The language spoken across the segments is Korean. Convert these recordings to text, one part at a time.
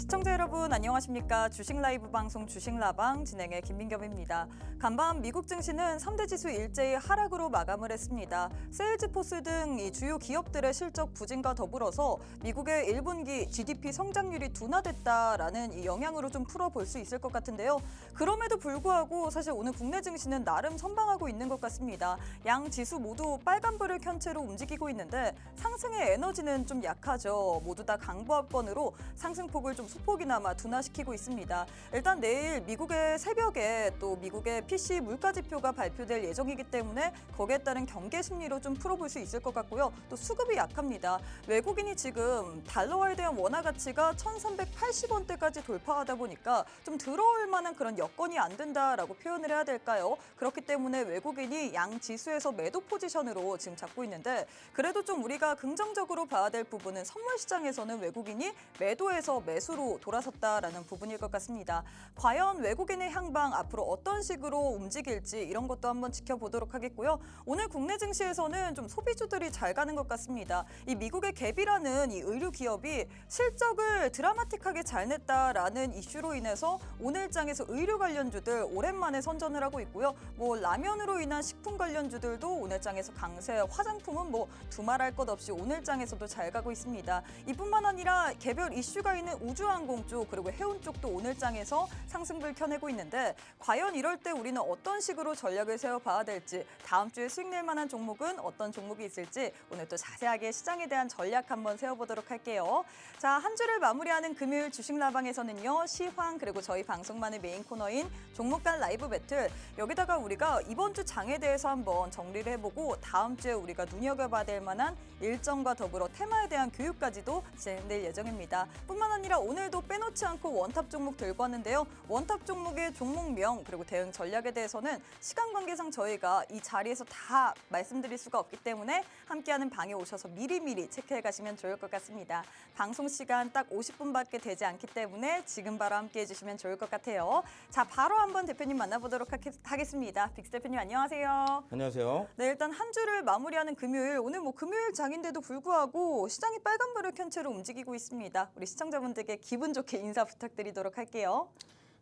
시청자 여러분 안녕하십니까? 주식 라이브 방송 주식라방 진행의 김민겸입니다. 간밤 미국 증시는 3대 지수 일제히 하락으로 마감을 했습니다. 세일즈포스 등 이 주요 기업들의 실적 부진과 더불어서 미국의 1분기 GDP 성장률이 둔화됐다라는 이 영향으로 좀 풀어볼 수 있을 것 같은데요. 그럼에도 불구하고 사실 오늘 국내 증시는 나름 선방하고 있는 것 같습니다. 양 지수 모두 빨간불을 켠 채로 움직이고 있는데 상승의 에너지는 좀 약하죠. 모두 다 강보합권으로 상승폭을 좀 소폭이나마 둔화시키고 있습니다. 일단 내일 미국의 새벽에 또 미국의 PC 물가지표가 발표될 예정이기 때문에 거기에 따른 경계 심리로 좀 풀어볼 수 있을 것 같고요. 또 수급이 약합니다. 외국인이 지금 달러화에 대한 원화 가치가 1,380원대까지 돌파하다 보니까 좀 들어올 만한 그런 여건이 안 된다라고 표현을 해야 될까요? 그렇기 때문에 외국인이 양 지수에서 매도 포지션으로 지금 잡고 있는데 그래도 좀 우리가 긍정적으로 봐야 될 부분은 선물 시장에서는 외국인이 매도에서 매수로 돌아섰다라는 부분일 것 같습니다. 과연 외국인의 향방 앞으로 어떤 식으로 움직일지 이런 것도 한번 지켜보도록 하겠고요. 오늘 국내 증시에서는 좀 소비주들이 잘 가는 것 같습니다. 이 미국의 갭이라는 이 의류 기업이 실적을 드라마틱하게 잘 냈다라는 이슈로 인해서 오늘장에서 의류 관련주들 오랜만에 선전을 하고 있고요. 뭐 라면으로 인한 식품 관련주들도 오늘장에서 강세, 화장품은 뭐 두말할 것 없이 오늘장에서도 잘 가고 있습니다. 이뿐만 아니라 개별 이슈가 있는 우주항공 쪽 그리고 해운 쪽도 오늘장에서 상승을 켜내고 있는데 과연 이럴 때 우리는 어떤 식으로 전략을 세워봐야 될지 다음 주에 수익 낼 만한 종목은 어떤 종목이 있을지 오늘 또 자세하게 시장에 대한 전략 한번 세워보도록 할게요. 자, 한 주를 마무리하는 금요일 주식라방에서는요. 시황 그리고 저희 방송만의 메인 코너인 종목 간 라이브 배틀 여기다가 우리가 이번 주 장에 대해서 한번 정리를 해보고 다음 주에 우리가 눈여겨봐야 될 만한 일정과 더불어 테마에 대한 교육까지도 진행될 예정입니다. 뿐만 아니라 오늘도 빼놓지 않고 원탑 종목 들고 왔는데요. 원탑 종목의 종목명 그리고 대응 전략에 대해서는 시간 관계상 저희가 이 자리에서 다 말씀드릴 수가 없기 때문에 함께하는 방에 오셔서 미리미리 체크해 가시면 좋을 것 같습니다. 방송 시간 딱 50분밖에 되지 않기 때문에 지금 바로 함께해 주시면 좋을 것 같아요. 자, 바로 한번 대표님 만나보도록 하겠습니다. 빅스 대표님 안녕하세요. 안녕하세요. 네, 일단 한 주를 마무리하는 금요일 오늘 뭐 금요일 장인데도 불구하고 시장이 빨간불을 켠 채로 움직이고 있습니다. 우리 시청자분들께 기분 좋게 인사 부탁드리도록 할게요.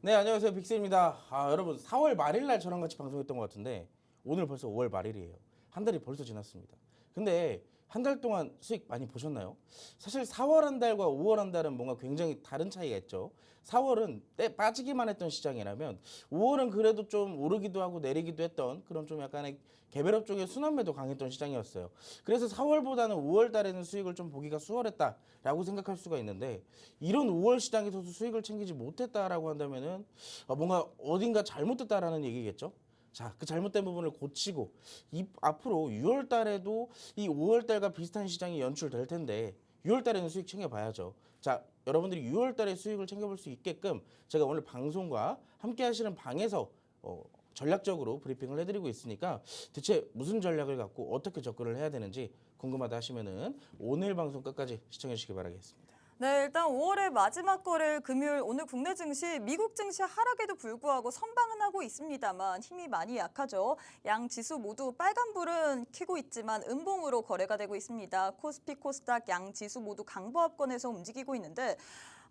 네, 안녕하세요. 빅스입니다. 여러분 4월 말일 날 저랑 같이 방송했던 것 같은데 오늘 벌써 5월 말일이에요. 한 달이 벌써 지났습니다. 근데 한 달 동안 수익 많이 보셨나요? 사실 4월 한 달과 5월 한 달은 뭔가 굉장히 다른 차이가 있죠. 4월은 때 빠지기만 했던 시장이라면 5월은 그래도 좀 오르기도 하고 내리기도 했던 그런 좀 약간의 개별업 쪽의 순환매도 강했던 시장이었어요. 그래서 4월보다는 5월 달에는 수익을 좀 보기가 수월했다라고 생각할 수가 있는데 이런 5월 시장에서도 수익을 챙기지 못했다라고 한다면은 뭔가 어딘가 잘못됐다라는 얘기겠죠. 자, 그 잘못된 부분을 고치고 앞으로 6월 달에도 이 5월 달과 비슷한 시장이 연출될 텐데 6월 달에는 수익 챙겨봐야죠. 자, 여러분들이 6월 달에 수익을 챙겨볼 수 있게끔 제가 오늘 방송과 함께 하시는 방에서 전략적으로 브리핑을 해드리고 있으니까 대체 무슨 전략을 갖고 어떻게 접근을 해야 되는지 궁금하다 하시면은 오늘 방송 끝까지 시청해 주시기 바라겠습니다. 네, 일단 5월의 마지막 거래일 금요일 오늘 국내 증시, 미국 증시 하락에도 불구하고 선방은 하고 있습니다만 힘이 많이 약하죠. 양 지수 모두 빨간불은 켜고 있지만 음봉으로 거래가 되고 있습니다. 코스피, 코스닥 양 지수 모두 강보합권에서 움직이고 있는데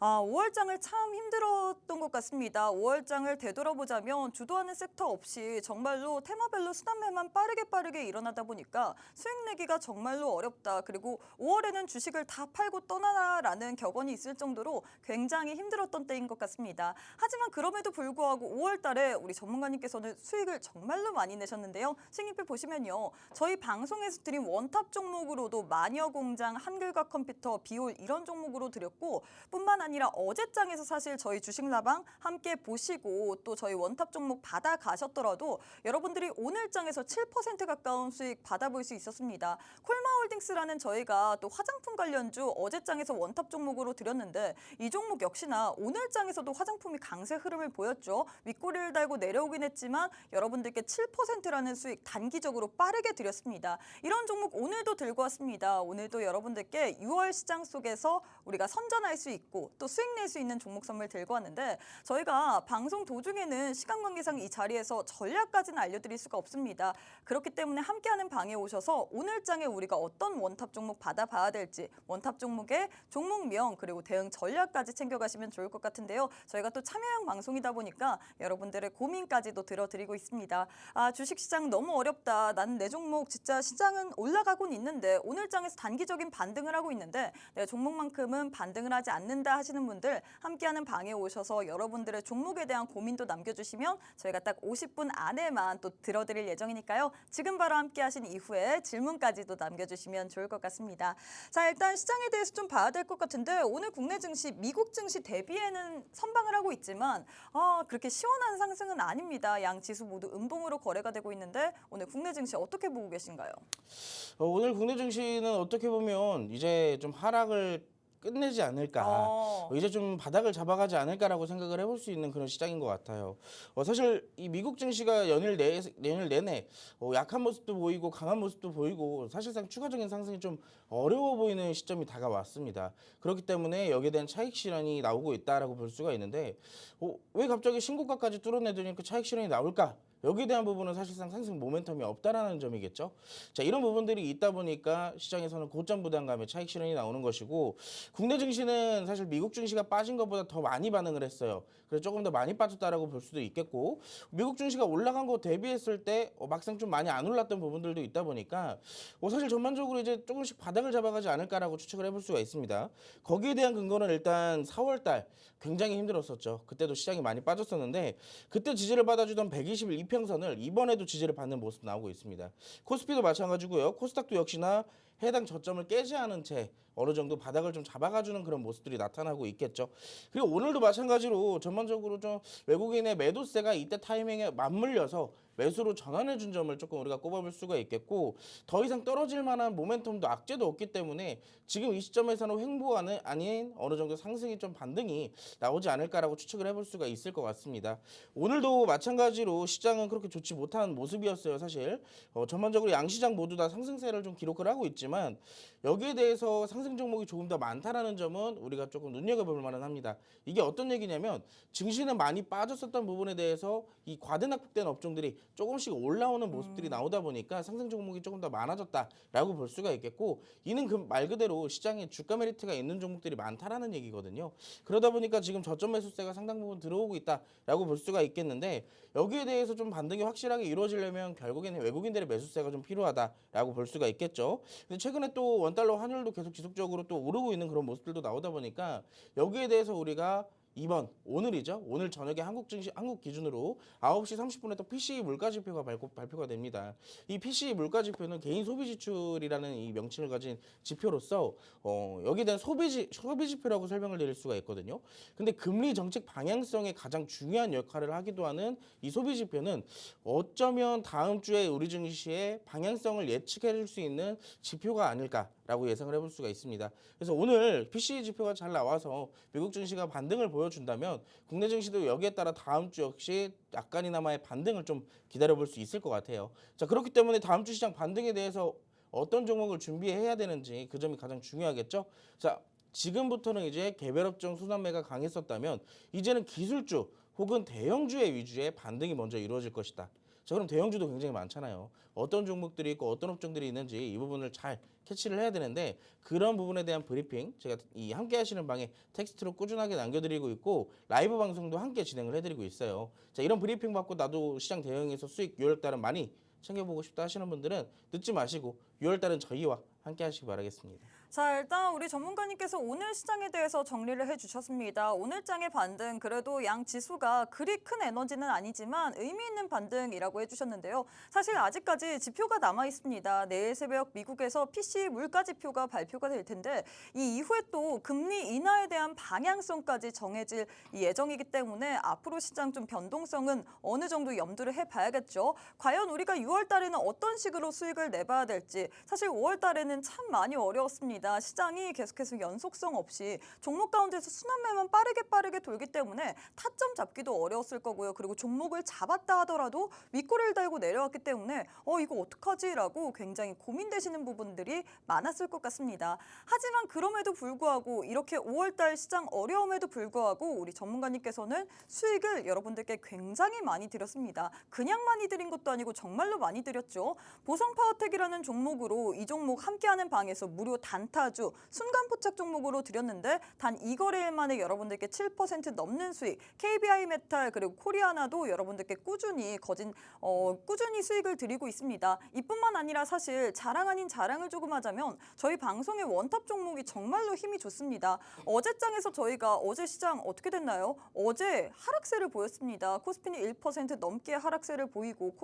5월장을 참 힘들었던 것 같습니다. 5월장을 되돌아보자면 주도하는 섹터 없이 정말로 테마별로 순환매만 빠르게 일어나다 보니까 수익 내기가 정말로 어렵다. 그리고 5월에는 주식을 다 팔고 떠나라라는 격언이 있을 정도로 굉장히 힘들었던 때인 것 같습니다. 하지만 그럼에도 불구하고 5월 달에 우리 전문가님께서는 수익을 정말로 많이 내셨는데요. 수익률표 보시면요. 저희 방송에서 드린 원탑 종목으로도 마녀공장, 한글과 컴퓨터, 비올 이런 종목으로 드렸고 뿐만 아니라 어제장에서 사실 저희 주식라방 함께 보시고 또 저희 원탑 종목 받아가셨더라도 여러분들이 오늘장에서 7% 가까운 수익 받아볼 수 있었습니다. 콜마홀딩스라는 저희가 또 화장품 관련주 어제장에서 원탑 종목으로 드렸는데 이 종목 역시나 오늘장에서도 화장품이 강세 흐름을 보였죠. 윗꼬리를 달고 내려오긴 했지만 여러분들께 7%라는 수익 단기적으로 빠르게 드렸습니다. 이런 종목 오늘도 들고 왔습니다. 오늘도 여러분들께 6월 시장 속에서 우리가 선전할 수 있고 또 수익 낼 수 있는 종목 선물 들고 왔는데 저희가 방송 도중에는 시간 관계상 이 자리에서 전략까지는 알려드릴 수가 없습니다. 그렇기 때문에 함께하는 방에 오셔서 오늘 장에 우리가 어떤 원탑 종목 받아봐야 될지 원탑 종목의 종목명 그리고 대응 전략까지 챙겨가시면 좋을 것 같은데요. 저희가 또 참여형 방송이다 보니까 여러분들의 고민까지도 들어드리고 있습니다. 아, 주식시장 너무 어렵다. 난 내 종목 진짜 시장은 올라가곤 있는데 오늘 장에서 단기적인 반등을 하고 있는데 내 종목만큼은 반등을 하지 않는다 하시는 분들 함께하는 방에 오셔서 여러분들의 종목에 대한 고민도 남겨주시면 저희가 딱 50분 안에만 또 들어드릴 예정이니까요. 지금 바로 함께 하신 이후에 질문까지도 남겨주시면 좋을 것 같습니다. 자, 일단 시장에 대해서 좀 봐야 될 것 같은데 오늘 국내 증시, 미국 증시 대비에는 선방을 하고 있지만 그렇게 시원한 상승은 아닙니다. 양 지수 모두 음봉으로 거래가 되고 있는데 오늘 국내 증시 어떻게 보고 계신가요? 오늘 국내 증시는 어떻게 보면 이제 좀 하락을 끝내지 않을까, 이제 좀 바닥을 잡아가지 않을까라고 생각을 해볼 수 있는 그런 시장인 것 같아요. 사실 이 미국 증시가 연일 내내 약한 모습도 보이고 강한 모습도 보이고 사실상 추가적인 상승이 좀 어려워 보이는 시점이 다가왔습니다. 그렇기 때문에 여기에 대한 차익 실현이 나오고 있다라고 볼 수가 있는데 왜 갑자기 신고가까지 뚫어내더니 그 차익 실현이 나올까? 여기에 대한 부분은 사실상 상승 모멘텀이 없다라는 점이겠죠. 자, 이런 부분들이 있다 보니까 시장에서는 고점 부담감의 차익 실현이 나오는 것이고 국내 증시는 사실 미국 증시가 빠진 것보다 더 많이 반응을 했어요. 그래서 조금 더 많이 빠졌다라고 볼 수도 있겠고 미국 증시가 올라간 거 대비했을 때 막상 좀 많이 안 올랐던 부분들도 있다 보니까 사실 전반적으로 이제 조금씩 바닥을 잡아가지 않을까라고 추측을 해볼 수가 있습니다. 거기에 대한 근거는 일단 4월달 굉장히 힘들었었죠. 그때도 시장이 많이 빠졌었는데 그때 지지를 받아주던 121평선을 이번에도 지지를 받는 모습 나오고 있습니다. 코스피도 마찬가지고요. 코스닥도 역시나 해당 저점을 깨지 않은 채 어느 정도 바닥을 좀 잡아가주는 그런 모습들이 나타나고 있겠죠. 그리고 오늘도 마찬가지로 전반적으로 좀 외국인의 매도세가 이때 타이밍에 맞물려서 매수로 전환해준 점을 조금 우리가 꼽아볼 수가 있겠고 더 이상 떨어질 만한 모멘텀도 악재도 없기 때문에 지금 이 시점에서는 횡보하는 아닌 어느 정도 상승이 좀 반등이 나오지 않을까라고 추측을 해볼 수가 있을 것 같습니다. 오늘도 마찬가지로 시장은 그렇게 좋지 못한 모습이었어요. 사실 전반적으로 양시장 모두 다 상승세를 좀 기록을 하고 있지만 여기에 대해서 상승 종목이 조금 더 많다라는 점은 우리가 조금 눈여겨볼 만은 합니다. 이게 어떤 얘기냐면 증시는 많이 빠졌었던 부분에 대해서 이 과대낙폭된 업종들이 조금씩 올라오는 모습들이 나오다 보니까 상승 종목이 조금 더 많아졌다라고 볼 수가 있겠고 이는 그 말 그대로 시장에 주가 메리트가 있는 종목들이 많다라는 얘기거든요. 그러다 보니까 지금 저점 매수세가 상당 부분 들어오고 있다라고 볼 수가 있겠는데 여기에 대해서 좀 반등이 확실하게 이루어지려면 결국에는 외국인들의 매수세가 좀 필요하다라고 볼 수가 있겠죠. 근데 최근에 또 원달러 환율도 계속 지속적으로 또 오르고 있는 그런 모습들도 나오다 보니까 여기에 대해서 우리가 오늘이죠. 오늘 저녁에 한국 기준으로 9시 30분에 또 PCE 물가 지표가 발표가 됩니다. 이 PCE 물가 지표는 개인 소비 지출이라는 이 명칭을 가진 지표로서 여기에 대한 소비 지표라고 설명을 드릴 수가 있거든요. 근데 금리 정책 방향성에 가장 중요한 역할을 하기도 하는 이 소비 지표는 어쩌면 다음 주에 우리 증시의 방향성을 예측해 줄 수 있는 지표가 아닐까라고 예상을 해볼 수가 있습니다. 그래서 오늘 PCE 지표가 잘 나와서 미국 증시가 반등을 보여준다면 국내 증시도 여기에 따라 다음 주 역시 약간이나마의 반등을 좀 기다려볼 수 있을 것 같아요. 자, 그렇기 때문에 다음 주 시장 반등에 대해서 어떤 종목을 준비해야 되는지 그 점이 가장 중요하겠죠. 자, 지금부터는 이제 개별 업종 순환매가 강했었다면 이제는 기술주 혹은 대형주의 위주의 반등이 먼저 이루어질 것이다. 자, 그럼 대형주도 굉장히 많잖아요. 어떤 종목들이 있고 어떤 업종들이 있는지 이 부분을 잘 캐치를 해야 되는데 그런 부분에 대한 브리핑 제가 이 함께 하시는 방에 텍스트로 꾸준하게 남겨드리고 있고 라이브 방송도 함께 진행을 해드리고 있어요. 자, 이런 브리핑 받고 나도 시장 대응에서 수익 6월달은 많이 챙겨보고 싶다 하시는 분들은 늦지 마시고 6월달은 저희와 함께 하시기 바라겠습니다. 자, 일단 우리 전문가님께서 오늘 시장에 대해서 정리를 해주셨습니다. 오늘 장의 반등, 그래도 양 지수가 그리 큰 에너지는 아니지만 의미 있는 반등이라고 해주셨는데요. 사실 아직까지 지표가 남아 있습니다. 내일 새벽 미국에서 PCE 물가 지표가 발표가 될 텐데 이 이후에 또 금리 인하에 대한 방향성까지 정해질 예정이기 때문에 앞으로 시장 좀 변동성은 어느 정도 염두를 해봐야겠죠. 과연 우리가 6월 달에는 어떤 식으로 수익을 내봐야 될지 사실 5월 달에는 참 많이 어려웠습니다. 그렇습니다. 시장이 계속해서 연속성 없이 종목 가운데서 순환매만 빠르게 돌기 때문에 타점 잡기도 어려웠을 거고요. 그리고 종목을 잡았다 하더라도 윗꼬리를 달고 내려왔기 때문에 이거 어떡하지라고 굉장히 고민되시는 부분들이 많았을 것 같습니다. 하지만 그럼에도 불구하고 이렇게 5월달 시장 어려움에도 불구하고 우리 전문가님께서는 수익을 여러분들께 굉장히 많이 드렸습니다. 그냥 많이 드린 것도 아니고 정말로 많이 드렸죠. 보성파워텍이라는 종목으로 이 종목 함께하는 방에서 무료 단타주 순간포착 종목으로 드렸는데 단 2거래일 만에 여러분들께 7% 넘는 수익, KBI메탈 그리고 코리아나도 여러분들께 꾸준히 꾸준히 수익을 드리고 있습니다. 이뿐만 아니라 사실 자랑 아닌 자랑을 조금 하자면 저희 방송의 원탑 종목이 정말로 힘이 좋습니다. 어제장에서 저희가 어제 시장 어떻게 됐나요? 어제 하락세를 보였습니다. 코스피는 1% 넘게 하락세를 보이고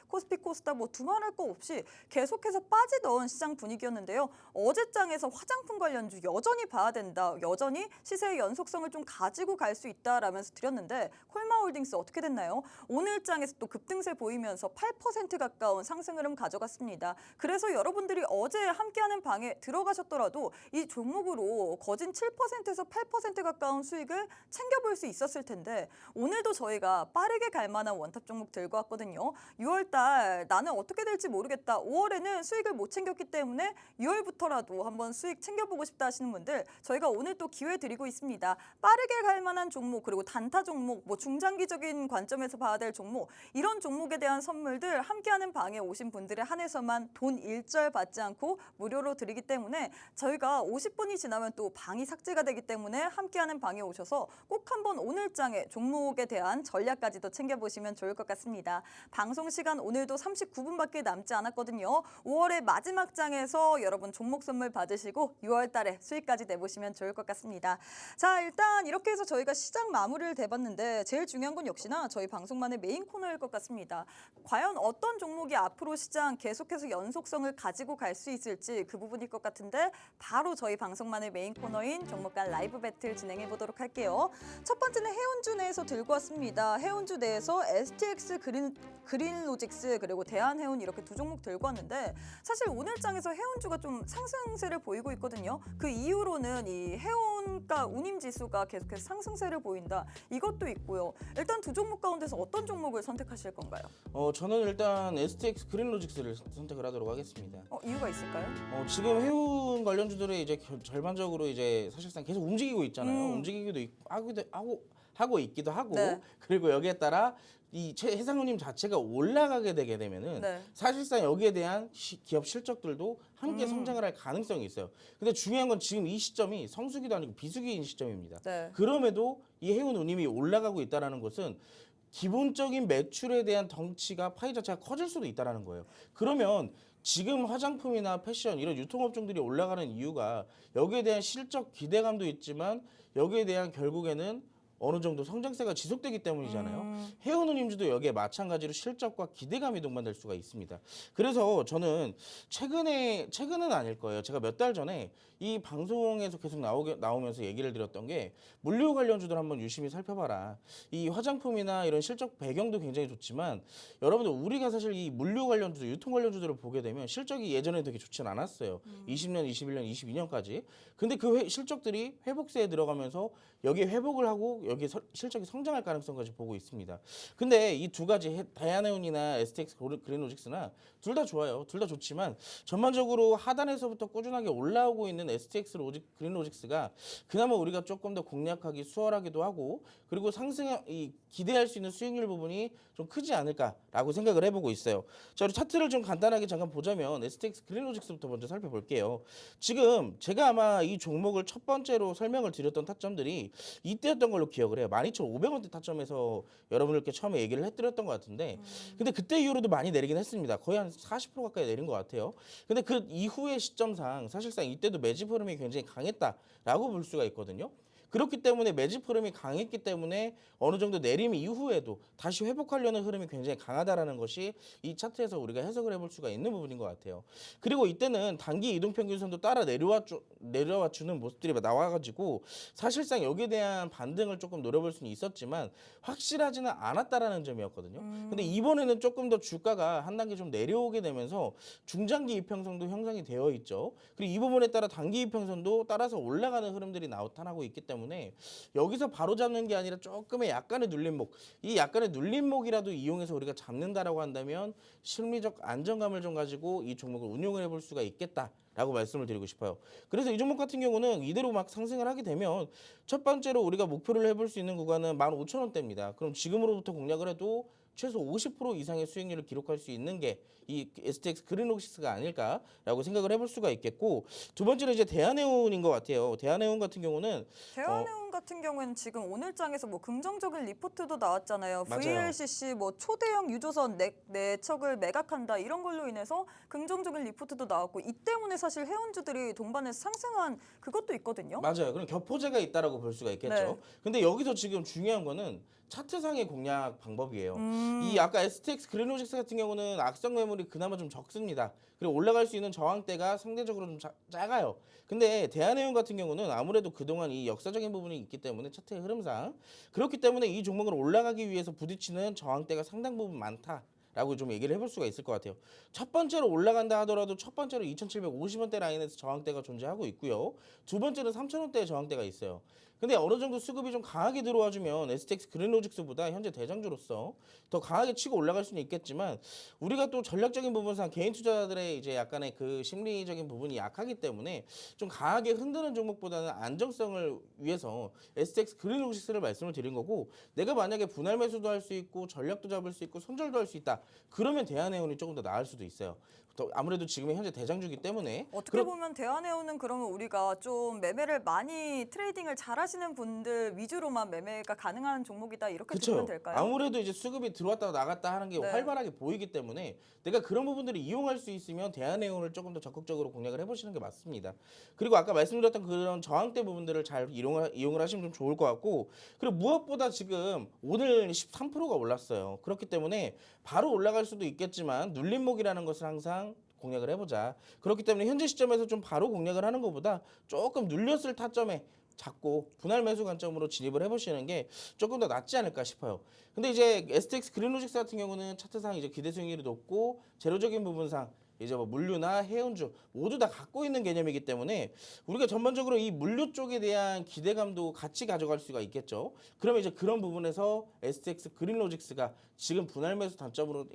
코스피 코스닥 뭐 두말할 거 없이 계속해서 빠지던 시장 분위기였는데요. 어제장에서 화장품 관련주 여전히 봐야 된다. 여전히 시세의 연속성을 좀 가지고 갈 수 있다라면서 드렸는데 콜마홀딩스 어떻게 됐나요? 오늘 장에서 또 급등세 보이면서 8% 가까운 상승 흐름 가져갔습니다. 그래서 여러분들이 어제 함께하는 방에 들어가셨더라도 이 종목으로 거진 7%에서 8% 가까운 수익을 챙겨볼 수 있었을 텐데 오늘도 저희가 빠르게 갈 만한 원탑 종목 들고 왔거든요. 6월달 나는 어떻게 될지 모르겠다. 5월에는 수익을 못 챙겼기 때문에 6월부터라도 한번 수익 챙겨보고 싶다 하시는 분들 저희가 오늘 또 기회 드리고 있습니다. 빠르게 갈 만한 종목 그리고 단타 종목 뭐 중장기적인 관점에서 봐야 될 종목 이런 종목에 대한 선물들 함께하는 방에 오신 분들에 한해서만 돈 일절 받지 않고 무료로 드리기 때문에 저희가 50분이 지나면 또 방이 삭제가 되기 때문에 함께하는 방에 오셔서 꼭 한번 오늘 장에 종목에 대한 전략까지도 챙겨보시면 좋을 것 같습니다. 방송 시간 오늘도 39분밖에 남지 않았거든요. 5월의 마지막 장에서 여러분 종목 선물 받으시고 6월 달에 수익까지 내보시면 좋을 것 같습니다. 자, 일단 이렇게 해서 저희가 시장 마무리를 대봤는데 제일 중요한 건 역시나 저희 방송만의 메인 코너일 것 같습니다. 과연 어떤 종목이 앞으로 시장 계속해서 연속성을 가지고 갈 수 있을지 그 부분일 것 같은데 바로 저희 방송만의 메인 코너인 종목 간 라이브 배틀 진행해 보도록 할게요. 첫 번째는 해운주 내에서 들고 왔습니다. 해운주 내에서 STX 그린로직스 그리고 대한해운 이렇게 두 종목 들고 왔는데 사실 오늘 장에서 해운주가 좀 상승세를 보이고 있거든요. 그 이후로는 이 해운가 운임지수가 계속해서 상승세를 보인다. 이것도 있고요. 일단 두 종목 가운데서 어떤 종목을 선택하실 건가요? 저는 일단 STX 그린로직스를 선택을 하도록 하겠습니다. 이유가 있을까요? 지금 해운 관련주들이 이제 절반적으로 이제 사실상 계속 움직이고 있잖아요. 움직이기도 하고 있기도 하고 네. 그리고 여기에 따라 이 해상운임 자체가 올라가게 되게 되면은 네. 사실상 여기에 대한 기업 실적들도 함께 성장을 할 가능성이 있어요. 근데 중요한 건 지금 이 시점이 성수기도 아니고 비수기인 시점입니다. 네. 그럼에도 이 해운운임이 올라가고 있다는 것은 기본적인 매출에 대한 덩치가 파이 자체가 커질 수도 있다는 거예요. 그러면 지금 화장품이나 패션 이런 유통업종들이 올라가는 이유가 여기에 대한 실적 기대감도 있지만 여기에 대한 결국에는 어느 정도 성장세가 지속되기 때문이잖아요. 해운운임주도 여기에 마찬가지로 실적과 기대감이 동반될 수가 있습니다. 그래서 저는 최근은 아닐 거예요. 제가 몇 달 전에 이 방송에서 계속 나오면서 얘기를 드렸던 게 물류 관련주들 한번 유심히 살펴봐라. 이 화장품이나 이런 실적 배경도 굉장히 좋지만 여러분들 우리가 사실 이 물류 관련주들, 유통 관련주들을 보게 되면 실적이 예전에 되게 좋진 않았어요. 20년, 21년, 22년까지. 근데 그 실적들이 회복세에 들어가면서 여기에 회복을 하고 여기에 실적이 성장할 가능성까지 보고 있습니다. 근데 이 두 가지 대한해운이나 STX 그린로직스나 둘 다 좋아요. 둘 다 좋지만 전반적으로 하단에서부터 꾸준하게 올라오고 있는 STX 그린로직스가 그나마 우리가 조금 더 공략하기 수월하기도 하고 그리고 기대할 수 있는 수익률 부분이 좀 크지 않을까라고 생각을 해보고 있어요. 자, 우리 차트를 좀 간단하게 잠깐 보자면 STX 그린로직스부터 먼저 살펴볼게요. 지금 제가 아마 이 종목을 첫 번째로 설명을 드렸던 타점들이 이때였던 걸로 기억을 해요. 12,500원대 타점에서 여러분들께 처음에 얘기를 해드렸던 것 같은데 근데 그때 이후로도 많이 내리긴 했습니다. 거의 한 40% 가까이 내린 것 같아요. 근데 그 이후의 시점상 사실상 이때도 매집 흐름이 굉장히 강했다라고 볼 수가 있거든요. 그렇기 때문에 매집 흐름이 강했기 때문에 어느 정도 내림 이후에도 다시 회복하려는 흐름이 굉장히 강하다라는 것이 이 차트에서 우리가 해석을 해볼 수가 있는 부분인 것 같아요. 그리고 이때는 단기 이동평균선도 따라 내려와 주는 모습들이 나와가지고 사실상 여기에 대한 반등을 조금 노려볼 수는 있었지만 확실하지는 않았다라는 점이었거든요. 근데 이번에는 조금 더 주가가 한 단계 좀 내려오게 되면서 중장기 이평선도 형성이 되어 있죠. 그리고 이 부분에 따라 단기 이평선도 따라서 올라가는 흐름들이 나타나고 있기 때문에 여기서 바로 잡는 게 아니라 조금의 약간의 눌림목, 이 약간의 눌림목이라도 이용해서 우리가 잡는다라고 한다면 심리적 안정감을 좀 가지고 이 종목을 운용을 해볼 수가 있겠다라고 말씀을 드리고 싶어요. 그래서 이 종목 같은 경우는 이대로 막 상승을 하게 되면 첫 번째로 우리가 목표를 해볼 수 있는 구간은 15,000원대입니다. 그럼 지금으로부터 공략을 해도 최소 50% 이상의 수익률을 기록할 수 있는 게 이 STX 그린로직스가 아닐까라고 생각을 해볼 수가 있겠고, 두 번째는 이제 대한해운인 것 같아요. 대한해운 같은 경우는 대한해운 같은 경우는 지금 오늘장에서 뭐 긍정적인 리포트도 나왔잖아요. 맞아요. VLCC 뭐 초대형 유조선 내척을 매각한다 이런 걸로 인해서 긍정적인 리포트도 나왔고 이 때문에 사실 해운주들이 동반해서 상승한 그것도 있거든요. 맞아요. 그럼 겹포제가 있다라고 볼 수가 있겠죠. 네. 근데 여기서 지금 중요한 거는 차트상의 공략 방법이에요. 음. 이 아까 STX 그린로직스 같은 경우는 악성 매물이 그나마 좀 적습니다. 그리고 올라갈 수 있는 저항대가 상대적으로 좀 작아요. 근데 대한해운 같은 경우는 아무래도 그동안 이 역사적인 부분이 있기 때문에 차트의 흐름상 그렇기 때문에 이 종목을 올라가기 위해서 부딪히는 저항대가 상당 부분 많다. 라고 좀 얘기를 해볼 수가 있을 것 같아요. 첫 번째로 올라간다 하더라도 첫 번째로 2,750원대 라인에서 저항대가 존재하고 있고요. 두 번째는 3,000원대의 저항대가 있어요. 근데 어느 정도 수급이 좀 강하게 들어와주면 STX 그린로직스보다 현재 대장주로서 더 강하게 치고 올라갈 수는 있겠지만 우리가 또 전략적인 부분상 개인 투자자들의 이제 약간의 그 심리적인 부분이 약하기 때문에 좀 강하게 흔드는 종목보다는 안정성을 위해서 STX 그린로직스를 말씀을 드린 거고, 내가 만약에 분할 매수도 할 수 있고 전략도 잡을 수 있고 손절도 할 수 있다. 그러면 대한해운이 조금 더 나을 수도 있어요. 아무래도 지금의 현재 대장주기 때문에 어떻게 보면 대한해운은 그러면 우리가 좀 매매를 많이 트레이딩을 잘하시는 분들 위주로만 매매가 가능한 종목이다 이렇게 보면 될까요? 아무래도 이제 수급이 들어왔다 나갔다 하는 게 네. 활발하게 보이기 때문에 내가 그런 부분들을 이용할 수 있으면 대한해운을 조금 더 적극적으로 공략을 해보시는 게 맞습니다. 그리고 아까 말씀드렸던 그런 저항대 부분들을 잘 이용을 하시면 좀 좋을 것 같고, 그리고 무엇보다 지금 오늘 13%가 올랐어요. 그렇기 때문에 바로 올라갈 수도 있겠지만 눌림목이라는 것을 항상 공략을 해보자. 그렇기 때문에 현재 시점에서 좀 바로 공략을 하는 것보다 조금 눌렸을 타점에 잡고 분할 매수 관점으로 진입을 해보시는 게 조금 더 낫지 않을까 싶어요. 근데 이제 STX 그린로직스 같은 경우는 차트상 이제 기대 수익률이 높고 재료적인 부분상 이제 뭐 물류나 해운주 모두 다 갖고 있는 개념이기 때문에 우리가 전반적으로 이 물류 쪽에 대한 기대감도 같이 가져갈 수가 있겠죠. 그러면 이제 그런 부분에서 STX 그린로직스가 지금 분할 매수 단점으로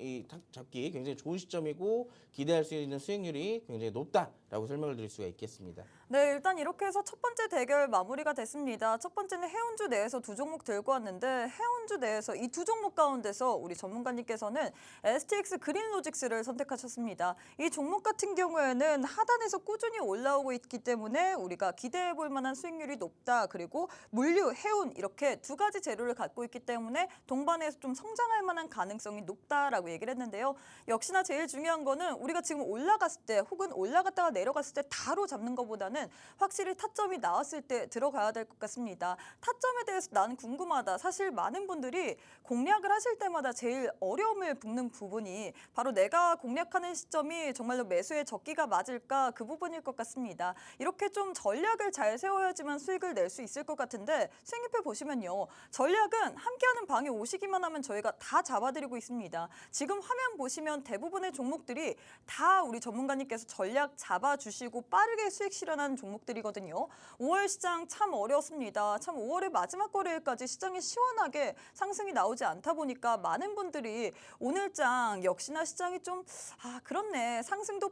잡기 굉장히 좋은 시점이고 기대할 수 있는 수익률이 굉장히 높다라고 설명을 드릴 수가 있겠습니다. 네, 일단 이렇게 해서 첫 번째 대결 마무리가 됐습니다. 첫 번째는 해운주 내에서 두 종목 들고 왔는데 해운주 내에서 이 두 종목 가운데서 우리 전문가님께서는 STX 그린로직스를 선택하셨습니다. 이 종목 같은 경우에는 하단에서 꾸준히 올라오고 있기 때문에 우리가 기대해 볼 만한 수익률이 높다. 그리고 물류, 해운 이렇게 두 가지 재료를 갖고 있기 때문에 동반해서 좀 성장할 만한 가능성이 높다라고 얘기를 했는데요. 역시나 제일 중요한 거는 우리가 지금 올라갔을 때 혹은 올라갔다가 내려갔을 때 다로 잡는 것보다는 확실히 타점이 나왔을 때 들어가야 될 것 같습니다. 타점에 대해서 나는 궁금하다. 사실 많은 분들이 공략을 하실 때마다 제일 어려움을 겪는 부분이 바로 내가 공략하는 시점이 정말로 매수의 적기가 맞을까 그 부분일 것 같습니다. 이렇게 좀 전략을 잘 세워야지만 수익을 낼 수 있을 것 같은데 수익률표 보시면요. 전략은 함께하는 방에 오시기만 하면 저희가 다 잡아드리고 있습니다. 지금 화면 보시면 대부분의 종목들이 다 우리 전문가님께서 전략 잡아주시고 빠르게 수익 실현하는 종목들이거든요. 5월 시장 참 어렵습니다. 참 5월의 마지막 거래일까지 시장이 시원하게 상승이 나오지 않다 보니까 많은 분들이 오늘장 역시나 시장이 좀 그렇네. 상승도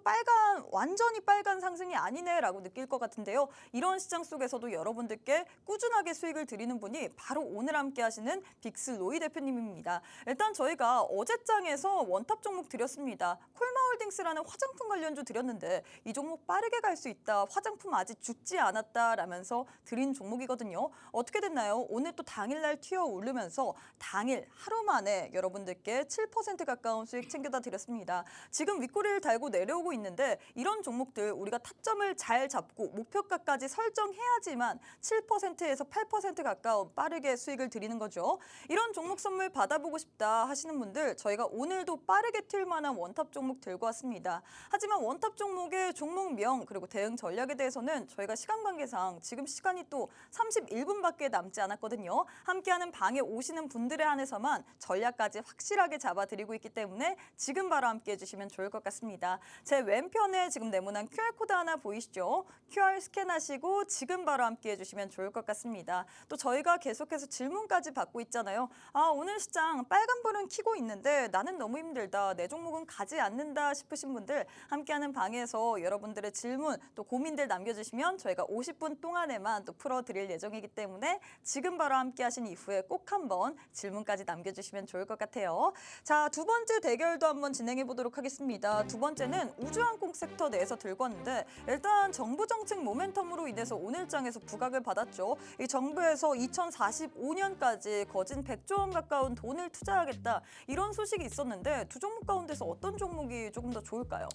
완전히 빨간 상승이 아니네 라고 느낄 것 같은데요. 이런 시장 속에서도 여러분들께 꾸준하게 수익을 드리는 분이 바로 오늘 함께 하시는 빅스 로이 대표님입니다. 일단 저희가 어제장에서 원탑 종목 드렸습니다. 콜마홀딩스라는 화장품 관련주 드렸는데 이 종목 종목 빠르게 갈 수 있다. 화장품 아직 죽지 않았다라면서 드린 종목이거든요. 어떻게 됐나요? 오늘 또 당일날 튀어 오르면서 당일 하루 만에 여러분들께 7% 가까운 수익 챙겨다 드렸습니다. 지금 윗꼬리를 달고 내려오고 있는데 이런 종목들 우리가 타점을 잘 잡고 목표가까지 설정해야지만 7%에서 8% 가까운 빠르게 수익을 드리는 거죠. 이런 종목 선물 받아보고 싶다 하시는 분들 저희가 오늘도 빠르게 튈 만한 원탑 종목 들고 왔습니다. 하지만 원탑 종목의 종목명 그리고 대응 전략에 대해서는 저희가 시간 관계상 지금 시간이 또 31분밖에 남지 않았거든요. 함께하는 방에 오시는 분들에 한해서만 전략까지 확실하게 잡아드리고 있기 때문에 지금 바로 함께해 주시면 좋을 것 같습니다. 제 왼편에 지금 네모난 QR코드 하나 보이시죠? QR 스캔하시고 지금 바로 함께해 주시면 좋을 것 같습니다. 또 저희가 계속해서 질문까지 받고 있잖아요. 오늘 시장 빨간불은 켜고 있는데 나는 너무 힘들다. 내 종목은 가지 않는다 싶으신 분들 함께하는 방에서 여러분들의 질문 또 고민들 남겨주시면 저희가 50분 동안에만 또 풀어드릴 예정이기 때문에 지금 바로 함께하신 이후에 꼭 한번 질문까지 남겨주시면 좋을 것 같아요. 자, 두 번째 대결도 한번 진행해 보도록 하겠습니다. 두 번째는 우주항공 섹터 내에서 들고 왔는데 일단 정부 정책 모멘텀으로 인해서 오늘장에서 부각을 받았죠. 이 정부에서 2045년까지 거진 100조 원 가까운 돈을 투자하겠다 이런 소식이 있었는데 두 종목 가운데서 어떤 종목이 조금 더 좋을까요?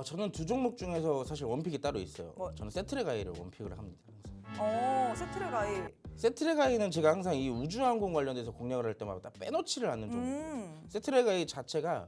저는 두 종목 중에서 사실 원픽이 따로 있어요. 뭐? 저는 세트레가이를 원픽을 합니다. 세트레가이. 세트레가이는 제가 항상 이 우주항공 관련돼서 공략을 할 때마다 빼놓지를 않는 종목이에요. 세트레가이 자체가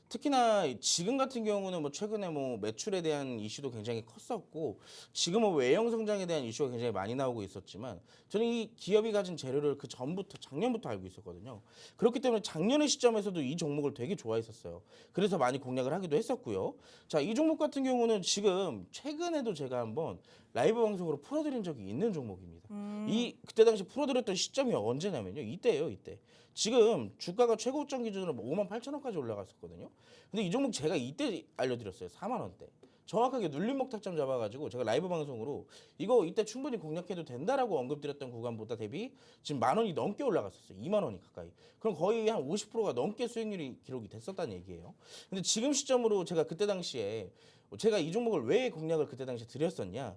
특히나 지금 같은 경우는 뭐 최근에 뭐 매출에 대한 이슈도 굉장히 컸었고 지금은 외형 성장에 대한 이슈가 굉장히 많이 나오고 있었지만 저는 이 기업이 가진 재료를 그 전부터 작년부터 알고 있었거든요. 그렇기 때문에 작년의 시점에서도 이 종목을 되게 좋아했었어요. 그래서 많이 공략을 하기도 했었고요. 자, 이 종목 같은 경우는 지금 최근에도 제가 한번 라이브 방송으로 풀어드린 적이 있는 종목입니다. 이 그때 당시 풀어드렸던 시점이 언제냐면요. 이때예요, 이때. 지금 주가가 최고점 기준으로 58,000원까지 올라갔었거든요. 근데 이 종목 제가 이때 알려드렸어요. 4만 원대. 정확하게 눌림목 타점 잡아가지고 제가 라이브 방송으로 이거 이때 충분히 공략해도 된다라고 언급드렸던 구간보다 대비 지금 10,000원이 넘게 올라갔었어요. 2만 원이 가까이. 그럼 거의 한 50%가 넘게 수익률이 기록이 됐었다는 얘기예요. 근데 지금 시점으로 제가 그때 당시에 제가 이 종목을 왜 공략을 그때 당시에 드렸었냐?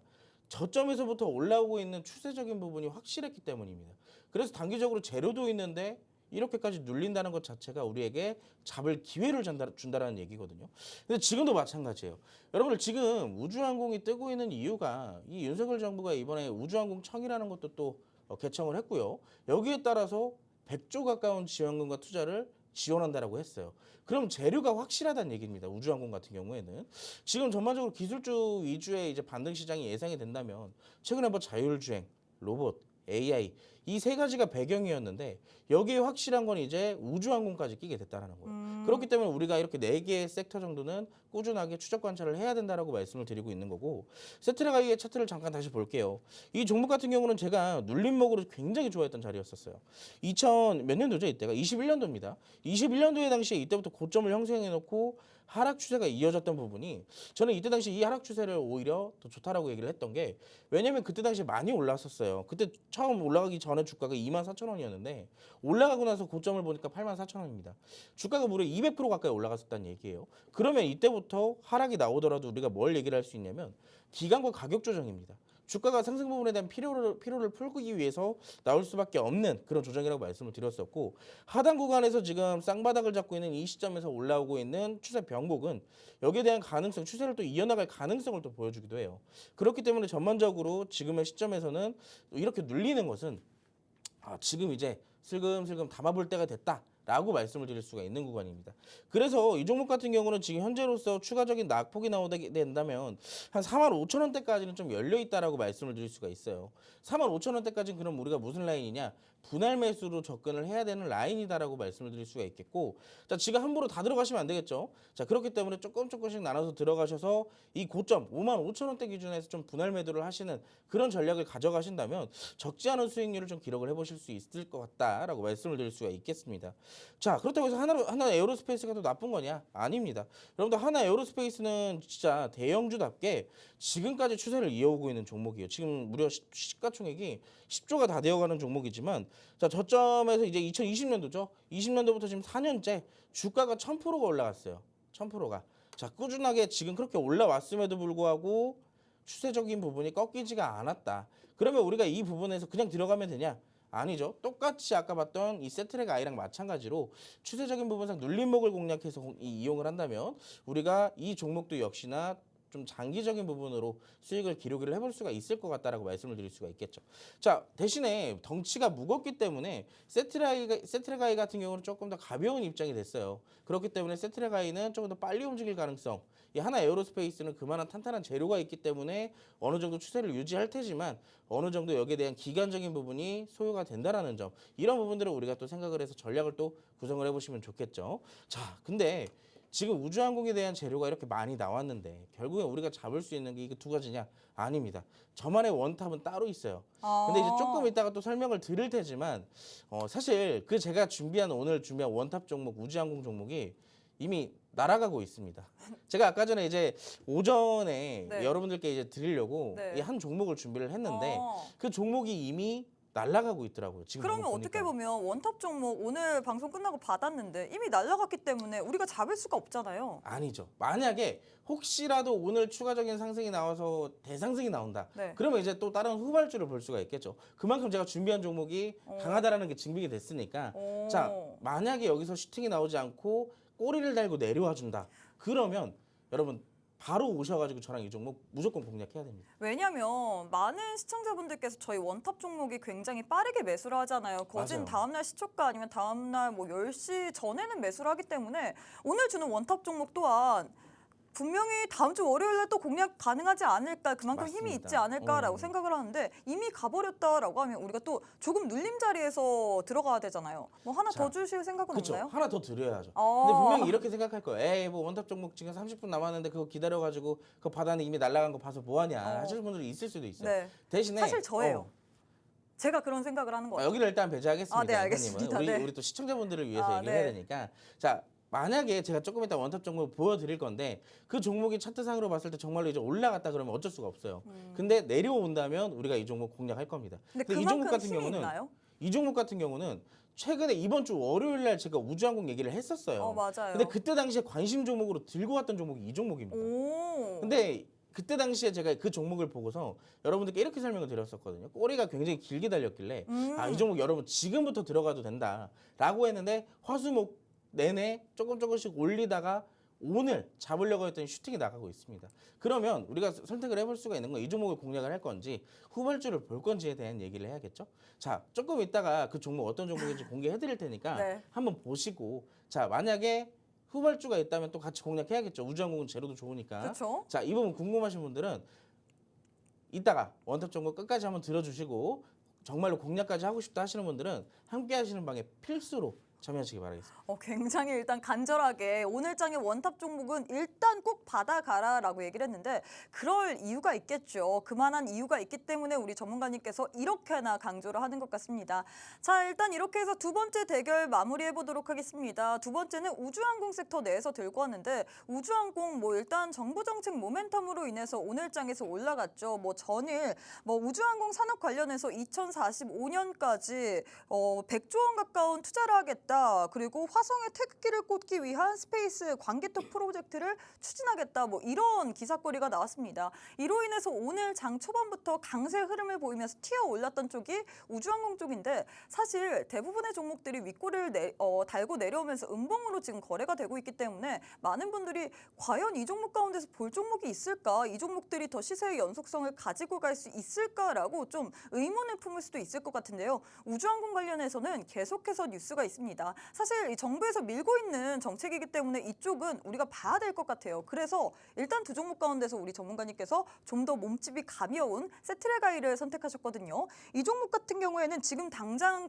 저점에서부터 올라오고 있는 추세적인 부분이 확실했기 때문입니다. 그래서 단기적으로 재료도 있는데 이렇게까지 눌린다는 것 자체가 우리에게 잡을 기회를 준다라는 얘기거든요. 근데 지금도 마찬가지예요. 여러분들 지금 우주항공이 뜨고 있는 이유가 이 윤석열 정부가 이번에 우주항공청이라는 것도 또 개청을 했고요. 여기에 따라서 100조 가까운 지원금과 투자를 지원한다라고 했어요. 그럼 재료가 확실하다는 얘기입니다. 우주항공 같은 경우에는 지금 전반적으로 기술주 위주의 이제 반등 시장이 예상이 된다면 최근에 뭐 자율주행, 로봇, AI 이 세 가지가 배경이었는데 여기에 확실한 건 이제 우주항공까지 끼게 됐다는 거예요. 그렇기 때문에 우리가 이렇게 4개의 섹터 정도는 꾸준하게 추적 관찰을 해야 된다라고 말씀을 드리고 있는 거고 세트레가이의 차트를 잠깐 다시 볼게요. 이 종목 같은 경우는 제가 눌림목으로 굉장히 좋아했던 자리였었어요. 2000 몇 년도죠 이때가? 21년도입니다. 21년도에 당시에 이때부터 고점을 형성해 놓고 하락 추세가 이어졌던 부분이 저는 이때 당시 이 하락 추세를 오히려 더 좋다라고 얘기를 했던 게 왜냐면 그때 당시 많이 올랐었어요. 그때 처음 올라가기 전에 주가가 24,000원이었는데 올라가고 나서 고점을 보니까 84,000원입니다. 주가가 무려 200% 가까이 올라갔었다는 얘기예요. 그러면 이때부터 하락이 나오더라도 우리가 뭘 얘기를 할 수 있냐면 기간과 가격 조정입니다. 주가가 상승 부분에 대한 피로를 풀기 위해서 나올 수밖에 없는 그런 조정이라고 말씀을 드렸었고 하단 구간에서 지금 쌍바닥을 잡고 있는 이 시점에서 올라오고 있는 추세 변곡은 여기에 대한 가능성, 추세를 또 이어나갈 가능성을 또 보여주기도 해요. 그렇기 때문에 전반적으로 지금의 시점에서는 이렇게 눌리는 것은 지금 이제 슬금슬금 담아볼 때가 됐다. 라고 말씀을 드릴 수가 있는 구간입니다. 그래서 이 종목 같은 경우는 지금 현재로서 추가적인 낙폭이 나오게 된다면 한 45,000원대까지는 좀 열려있다라고 말씀을 드릴 수가 있어요. 45,000원대까지는 그럼 우리가 무슨 라인이냐? 분할 매수로 접근을 해야 되는 라인이다라고 말씀을 드릴 수가 있겠고 자 지금 함부로 다 들어가시면 안 되겠죠. 자 그렇기 때문에 조금씩 나눠서 들어가셔서 이 고점 55,000원대 기준에서 좀 분할 매도를 하시는 그런 전략을 가져가신다면 적지 않은 수익률을 좀 기록을 해보실 수 있을 것 같다라고 말씀을 드릴 수가 있겠습니다. 자 그렇다고 해서 하나 에어로스페이스가 또 나쁜 거냐? 아닙니다. 여러분들 하나 에어로스페이스는 진짜 대형주답게 지금까지 추세를 이어오고 있는 종목이에요. 지금 무려 시가총액이 10조가 다 되어가는 종목이지만 자 저점에서 이제 2020년도죠. 20년도부터 지금 4년째 주가가 1000%가 올라갔어요. 1000%가. 자, 꾸준하게 지금 그렇게 올라왔음에도 불구하고 추세적인 부분이 꺾이지가 않았다. 그러면 우리가 이 부분에서 그냥 들어가면 되냐? 아니죠. 똑같이 아까 봤던 이 세트랙 아이랑 마찬가지로 추세적인 부분상 눌림목을 공략해서 이용을 한다면 우리가 이 종목도 역시나 좀 장기적인 부분으로 수익을 기록을 해볼 수가 있을 것 같다라고 말씀을 드릴 수가 있겠죠. 자, 대신에 덩치가 무겁기 때문에 세트랙 아이 같은 경우는 조금 더 가벼운 입장이 됐어요. 그렇기 때문에 세트랙 아이는 조금 더 빨리 움직일 가능성, 이 하나 에어로스페이스는 그만한 탄탄한 재료가 있기 때문에 어느 정도 추세를 유지할 테지만 어느 정도 여기에 대한 기간적인 부분이 소요가 된다라는 점, 이런 부분들을 우리가 또 생각을 해서 전략을 또 구성을 해보시면 좋겠죠. 자, 근데 지금 우주항공에 대한 재료가 이렇게 많이 나왔는데 결국에 우리가 잡을 수 있는 게 이게 두 가지냐? 아닙니다. 저만의 원탑은 따로 있어요. 근데 이제 조금 이따가 또 설명을 드릴 테지만 사실 그 제가 오늘 준비한 원탑 종목, 우주항공 종목이 이미 날아가고 있습니다. 제가 아까 전에 이제 오전에 네. 여러분들께 이제 드리려고 네. 이 한 종목을 준비를 했는데 어. 그 종목이 이미 날아가고 있더라고요. 지금 그러면 보니까. 어떻게 보면 원탑 종목 오늘 방송 끝나고 받았는데 이미 날라갔기 때문에 우리가 잡을 수가 없잖아요. 아니죠. 만약에 혹시라도 오늘 추가적인 상승이 나와서 대상승이 나온다. 네. 그러면 이제 또 다른 후발주를 볼 수가 있겠죠. 그만큼 제가 준비한 종목이 강하다라는 게 증명이 됐으니까. 오. 자, 만약에 여기서 슈팅이 나오지 않고 꼬리를 달고 내려와 준다. 그러면 여러분 바로 오셔가지고 저랑 이 종목 무조건 공략해야 됩니다. 왜냐면 많은 시청자분들께서 저희 원탑 종목이 굉장히 빠르게 매수를 하잖아요. 거진 맞아요. 다음날 시초가 아니면 다음날 뭐 10시 전에는 매수를 하기 때문에 오늘 주는 원탑 종목 또한 분명히 다음 주 월요일에 또 공략 가능하지 않을까, 그만큼 힘이 맞습니다. 있지 않을까라고 생각을 하는데 이미 가버렸다라고 하면 우리가 또 조금 눌림 자리에서 들어가야 되잖아요. 뭐 하나 자, 더 주실 생각은 그렇죠. 없나요? 하나 더 드려야죠. 어. 근데 분명히 이렇게 생각할 거예요. 에이, 뭐 원탑 종목 지금 30분 남았는데 그거 기다려가지고 그 바닥에 이미 날아간 거 봐서 뭐하냐 하시는 분들이 있을 수도 있어요. 네. 대신에 사실 저예요. 제가 그런 생각을 하는 거예요. 여기를 일단 배제하겠습니다. 아, 네, 알겠습니다. 이사님은. 네. 우리 또 시청자분들을 위해서 아, 얘기를 네. 해야 되니까. 자, 만약에 제가 조금 이따 원탑 종목 보여드릴 건데 그 종목이 차트상으로 봤을 때 정말로 이제 올라갔다 그러면 어쩔 수가 없어요. 근데 내려온다면 우리가 이 종목 공략할 겁니다. 근데 이 그만큼 종목 같은 힘이 경우는 있나요? 이 종목 같은 경우는 최근에 이번 주 월요일 날 제가 우주항공 얘기를 했었어요. 맞아요. 근데 그때 당시에 관심 종목으로 들고 왔던 종목이 이 종목입니다. 오. 근데 그때 당시에 제가 그 종목을 보고서 여러분들께 이렇게 설명을 드렸었거든요. 꼬리가 굉장히 길게 달렸길래 이 종목 여러분 지금부터 들어가도 된다라고 했는데 화수목 내내 조금씩 올리다가 오늘 잡으려고 했더니 슈팅이 나가고 있습니다. 그러면 우리가 선택을 해볼 수가 있는 건 이 종목을 공략을 할 건지 후발주를 볼 건지에 대한 얘기를 해야겠죠. 자, 조금 이따가 그 종목 어떤 종목인지 공개해 드릴 테니까 네. 한번 보시고, 자, 만약에 후발주가 있다면 또 같이 공략해야겠죠. 우주항공은 재료도 좋으니까. 그렇죠. 자, 이 부분 궁금하신 분들은 이따가 원탑 종목 끝까지 한번 들어주시고 정말로 공략까지 하고 싶다 하시는 분들은 함께 하시는 방에 필수로 참여하시기 바라겠습니다. 굉장히 일단 간절하게 오늘 장의 원탑 종목은 일단 꼭 받아가라라고 얘기를 했는데 그럴 이유가 있겠죠. 그만한 이유가 있기 때문에 우리 전문가님께서 이렇게나 강조를 하는 것 같습니다. 자, 일단 이렇게 해서 두 번째 대결 마무리해 보도록 하겠습니다. 두 번째는 우주항공 섹터 내에서 들고 왔는데 우주항공 뭐 일단 정부 정책 모멘텀으로 인해서 오늘 장에서 올라갔죠. 뭐 전일 뭐 우주항공 산업 관련해서 2045년까지 100조 원 가까운 투자를 하겠다. 그리고 화성에 태극기를 꽂기 위한 스페이스 광개토 프로젝트를 추진하겠다. 뭐 이런 기사거리가 나왔습니다. 이로 인해서 오늘 장 초반부터 강세 흐름을 보이면서 튀어 올랐던 쪽이 우주항공 쪽인데 사실 대부분의 종목들이 윗꼬리를 달고 내려오면서 음봉으로 지금 거래가 되고 있기 때문에 많은 분들이 과연 이 종목 가운데서 볼 종목이 있을까? 이 종목들이 더 시세의 연속성을 가지고 갈 수 있을까라고 좀 의문을 품을 수도 있을 것 같은데요. 우주항공 관련해서는 계속해서 뉴스가 있습니다. 사실 이 정부에서 밀고 있는 정책이기 때문에 이쪽은 우리가 봐야 될 것 같아요. 그래서 일단 두 종목 가운데서 우리 전문가님께서 좀 더 몸집이 가벼운 세트레가이를 선택하셨거든요. 이 종목 같은 경우에는 지금 당장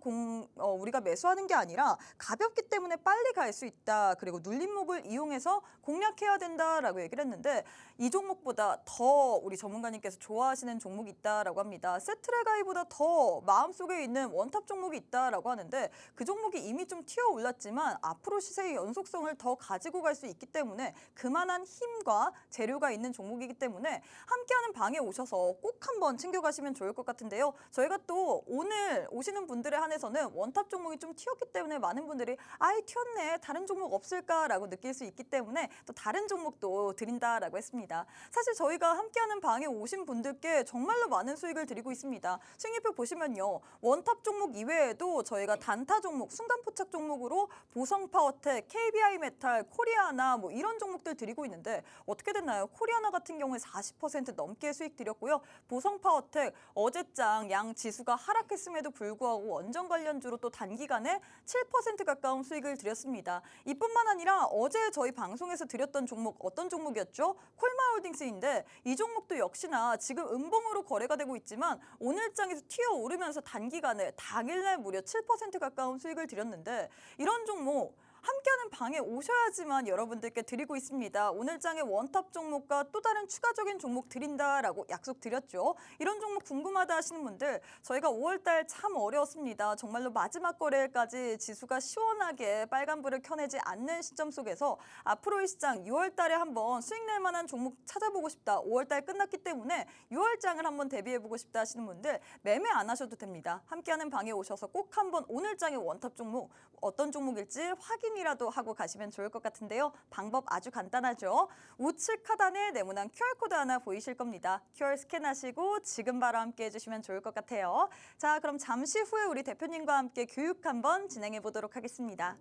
우리가 매수하는 게 아니라 가볍기 때문에 빨리 갈 수 있다. 그리고 눌림목을 이용해서 공략해야 된다라고 얘기를 했는데 이 종목보다 더 우리 전문가님께서 좋아하시는 종목이 있다라고 합니다. 세트레가이보다 더 마음속에 있는 원탑 종목이 있다라고 하는데 그 종목이 이미 좀 좀 튀어 올랐지만 앞으로 시세의 연속성을 더 가지고 갈 수 있기 때문에 그만한 힘과 재료가 있는 종목이기 때문에 함께하는 방에 오셔서 꼭 한번 챙겨가시면 좋을 것 같은데요. 저희가 또 오늘 오시는 분들에 한해서는 원탑 종목이 좀 튀었기 때문에 많은 분들이 아이 튀었네, 다른 종목 없을까라고 느낄 수 있기 때문에 또 다른 종목도 드린다라고 했습니다. 사실 저희가 함께하는 방에 오신 분들께 정말로 많은 수익을 드리고 있습니다. 수익률표 보시면요. 원탑 종목 이외에도 저희가 단타 종목, 순간포착 종목으로 보성파워텍, KBI메탈, 코리아나 뭐 이런 종목들 드리고 있는데 어떻게 됐나요? 코리아나 같은 경우에 40% 넘게 수익 드렸고요. 보성파워텍 어제장 양 지수가 하락했음에도 불구하고 원전 관련주로 또 단기간에 7% 가까운 수익을 드렸습니다. 이뿐만 아니라 어제 저희 방송에서 드렸던 종목 어떤 종목이었죠? 콜마홀딩스인데 이 종목도 역시나 지금 음봉으로 거래가 되고 있지만 오늘장에서 튀어오르면서 단기간에 당일날 무려 7% 가까운 수익을 드렸는데 이런 종목 함께하는 방에 오셔야지만 여러분들께 드리고 있습니다. 오늘장의 원탑 종목과 또 다른 추가적인 종목 드린다라고 약속드렸죠. 이런 종목 궁금하다 하시는 분들 저희가 5월달 참 어려웠습니다. 정말로 마지막 거래일까지 지수가 시원하게 빨간불을 켜내지 않는 시점 속에서 앞으로의 시장 6월달에 한번 수익 낼 만한 종목 찾아보고 싶다. 5월달 끝났기 때문에 6월장을 한번 대비해보고 싶다 하시는 분들 매매 안 하셔도 됩니다. 함께하는 방에 오셔서 꼭 한번 오늘장의 원탑 종목 어떤 종목일지 확인이라도 하고 가시면 좋을 것 같은데요. 방법 아주 간단하죠. 우측 하단에 네모난 QR코드 하나 보이실 겁니다. QR 스캔하시고 지금 바로 함께 해주시면 좋을 것 같아요. 자, 그럼 잠시 후에 우리 대표님과 함께 교육 한번 진행해 보도록 하겠습니다.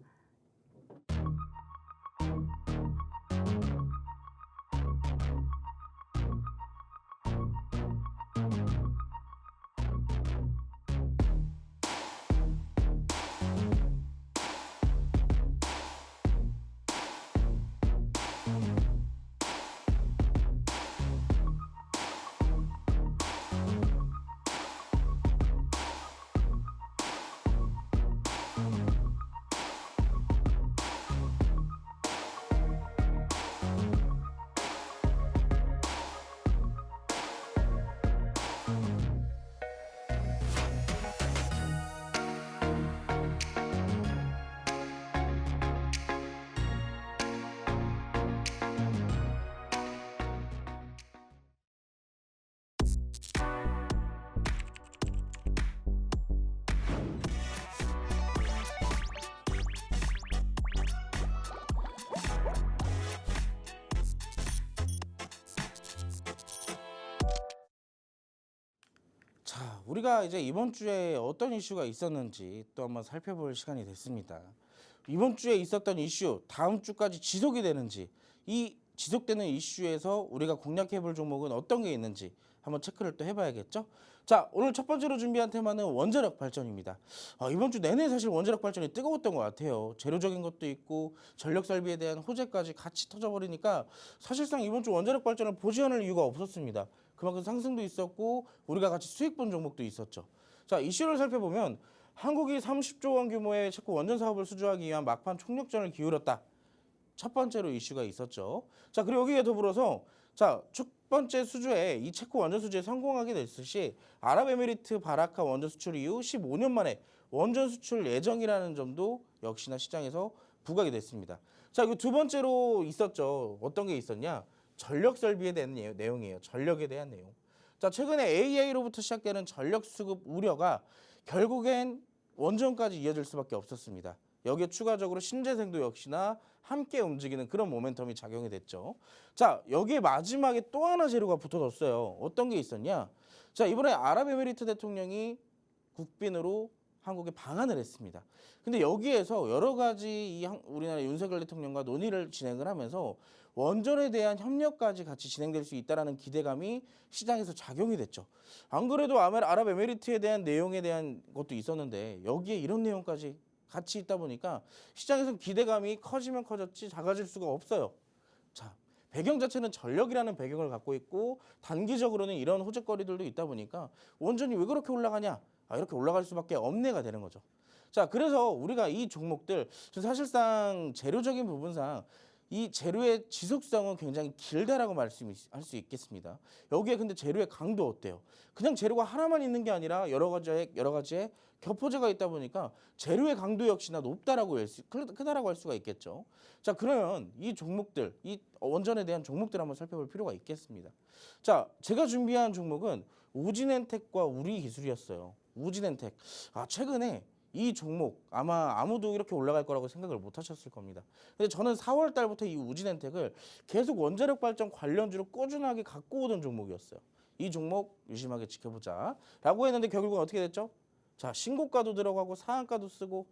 자, 우리가 이제 이번 주에 어떤 이슈가 있었는지 또 한번 살펴볼 시간이 됐습니다. 이번 주에 있었던 이슈 다음 주까지 지속이 되는지, 이 지속되는 이슈에서 우리가 공략해 볼 종목은 어떤 게 있는지 한번 체크를 또 해봐야겠죠. 자, 오늘 첫 번째로 준비한 테마는 원자력 발전입니다. 이번 주 내내 사실 원자력 발전이 뜨거웠던 것 같아요. 재료적인 것도 있고 전력 설비에 대한 호재까지 같이 터져버리니까 사실상 이번 주 원자력 발전을 보지 않을 이유가 없었습니다. 그만큼 상승도 있었고 우리가 같이 수익 본 종목도 있었죠. 자, 이슈를 살펴보면 한국이 30조 원 규모의 체코 원전 사업을 수주하기 위한 막판 총력전을 기울였다. 첫 번째로 이슈가 있었죠. 자, 그리고 여기에 더불어서 자, 첫 번째 수주에 이 체코 원전 수주에 성공하게 됐을 시 아랍에미리트 바라카 원전 수출 이후 15년 만에 원전 수출 예정이라는 점도 역시나 시장에서 부각이 됐습니다. 자, 이거 두 번째로 있었죠. 어떤 게 있었냐? 전력 설비에 대한 내용이에요. 전력에 대한 내용. 자, 최근에 AI로부터 시작되는 전력 수급 우려가 결국엔 원전까지 이어질 수밖에 없었습니다. 여기에 추가적으로 신재생도 역시나 함께 움직이는 그런 모멘텀이 작용이 됐죠. 자, 여기에 마지막에 또 하나 재료가 붙어졌어요. 어떤 게 있었냐? 자, 이번에 아랍에미리트 대통령이 국빈으로 한국에 방한을 했습니다. 근데 여기에서 여러 가지 우리나라 윤석열 대통령과 논의를 진행을 하면서 원전에 대한 협력까지 같이 진행될 수 있다는 기대감이 시장에서 작용이 됐죠. 안 그래도 아랍에미리트에 대한 내용에 대한 것도 있었는데 여기에 이런 내용까지 같이 있다 보니까 시장에서 기대감이 커지면 커졌지 작아질 수가 없어요. 자, 배경 자체는 전력이라는 배경을 갖고 있고 단기적으로는 이런 호재거리들도 있다 보니까 원전이 왜 그렇게 올라가냐? 이렇게 올라갈 수밖에 없네가 되는 거죠. 자, 그래서 우리가 이 종목들 사실상 재료적인 부분상 이 재료의 지속성은 굉장히 길다라고 말씀할 수 있겠습니다. 여기에 근데 재료의 강도 어때요? 그냥 재료가 하나만 있는 게 아니라 여러 가지의 겹포제가 있다 보니까 재료의 강도 역시나 높다라고 크다라고 할 수가 있겠죠. 자, 그러면 이 종목들, 이 원전에 대한 종목들 한번 살펴볼 필요가 있겠습니다. 자, 제가 준비한 종목은 우진엔텍과 우리기술이었어요. 우진엔텍. 최근에 이 종목 아마 아무도 이렇게 올라갈 거라고 생각을 못 하셨을 겁니다. 근데 저는 4월 달부터 이 우진엔텍을 계속 원자력 발전 관련주로 꾸준하게 갖고 오던 종목이었어요. 이 종목 유심하게 지켜보자 라고 했는데 결국은 어떻게 됐죠? 자, 신고가도 들어가고 상한가도 쓰고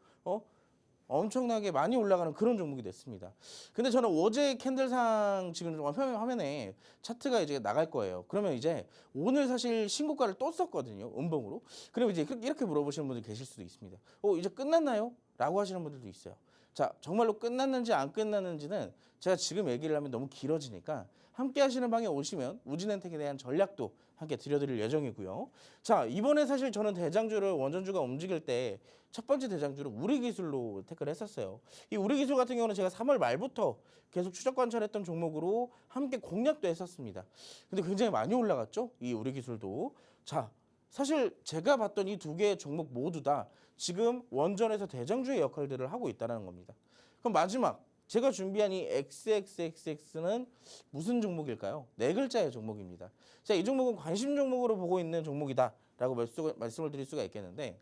엄청나게 많이 올라가는 그런 종목이 됐습니다. 근데 저는 어제 캔들상 지금 화면에 차트가 이제 나갈 거예요. 그러면 이제 오늘 사실 신고가를 또 썼거든요. 음봉으로. 그럼 이제 이렇게 물어보시는 분들 계실 수도 있습니다. 이제 끝났나요? 라고 하시는 분들도 있어요. 자, 정말로 끝났는지 안 끝났는지는 제가 지금 얘기를 하면 너무 길어지니까 함께 하시는 방에 오시면 우진엔텍에 대한 전략도 함께 드려드릴 예정이고요. 자, 이번에 사실 저는 대장주를 원전주가 움직일 때 첫 번째 대장주를 우리기술로 태클을 했었어요. 이 우리기술 같은 경우는 제가 3월 말부터 계속 추적 관찰했던 종목으로 함께 공략도 했었습니다. 근데 굉장히 많이 올라갔죠? 이 우리기술도. 자, 사실 제가 봤던 이 두 개의 종목 모두 다 지금 원전에서 대장주의 역할들을 하고 있다는 겁니다. 그럼 마지막 제가 준비한 이 XXXX는 무슨 종목일까요? 네 글자의 종목입니다. 자, 이 종목은 관심 종목으로 보고 있는 종목이다라고 말씀을 드릴 수가 있겠는데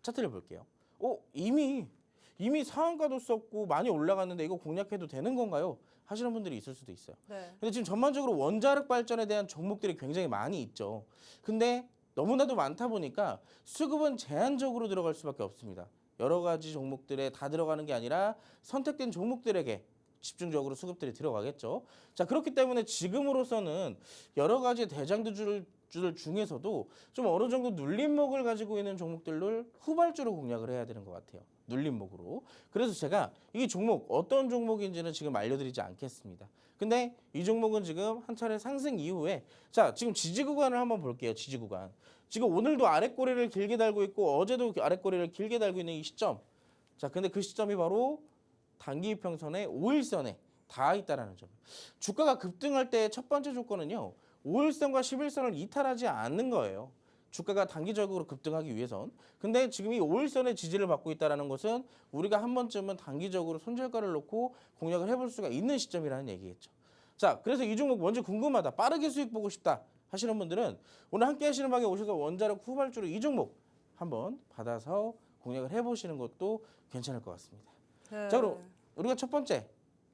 차트를 볼게요. 이미 상한가도 썼고 많이 올라갔는데 이거 공략해도 되는 건가요? 하시는 분들이 있을 수도 있어요. 네. 근데 지금 전반적으로 원자력 발전에 대한 종목들이 굉장히 많이 있죠. 근데 너무나도 많다 보니까 수급은 제한적으로 들어갈 수밖에 없습니다. 여러 가지 종목들에 다 들어가는 게 아니라 선택된 종목들에게 집중적으로 수급들이 들어가겠죠. 자, 그렇기 때문에 지금으로서는 여러 가지 대장주들 중에서도 좀 어느 정도 눌림목을 가지고 있는 종목들을 후발주로 공략을 해야 되는 것 같아요. 눌림목으로. 그래서 제가 이 종목 어떤 종목인지는 지금 알려드리지 않겠습니다. 근데 이 종목은 지금 한 차례 상승 이후에 자, 지금 지지 구간을 한번 볼게요. 지지 구간. 지금 오늘도 아랫꼬리를 길게 달고 있고 어제도 아랫꼬리를 길게 달고 있는 이 시점. 자, 근데 그 시점이 바로 단기 이평선의 5일선에 닿아 있다라는 점. 주가가 급등할 때 첫 번째 조건은요. 5일선과 11선을 이탈하지 않는 거예요. 주가가 단기적으로 급등하기 위해선. 근데 지금 이 5일선의 지지를 받고 있다는 것은 우리가 한 번쯤은 단기적으로 손절가를 놓고 공략을 해볼 수가 있는 시점이라는 얘기겠죠. 자, 그래서 이 종목 먼저 궁금하다. 빠르게 수익 보고 싶다 하시는 분들은 오늘 함께 하시는 방에 오셔서 원자력 후발주로 이 종목 한번 받아서 공략을 해보시는 것도 괜찮을 것 같습니다. 네. 자, 그럼 우리가 첫 번째.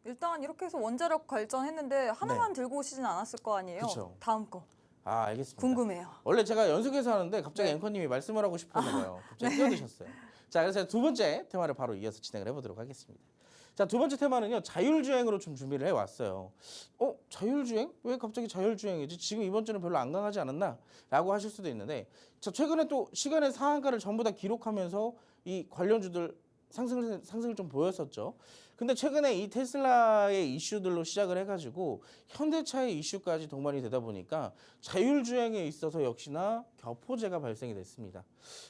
일단 이렇게 해서 원자력 발전했는데 하나만 들고 오시진 않았을 거 아니에요? 그쵸. 다음 거 알겠습니다. 궁금해요. 원래 제가 연속해서 하는데 갑자기 네. 앵커님이 말씀을 하고 싶었나 봐요. 갑자기 뛰어드셨어요. 자, 그래서 두 번째 테마를 바로 이어서 진행을 해보도록 하겠습니다. 자, 두 번째 테마는요. 자율주행으로 좀 준비를 해왔어요. 자율주행? 왜 갑자기 자율주행이지? 지금 이번 주는 별로 안 강하지 않았나? 라고 하실 수도 있는데 자, 최근에 또 시간의 상한가를 전부 다 기록하면서 이 관련주들 상승을 좀 보였었죠. 근데 최근에 이 테슬라의 이슈들로 시작을 해가지고 현대차의 이슈까지 동반이 되다 보니까 자율주행에 있어서 역시나 격포제가 발생이 됐습니다.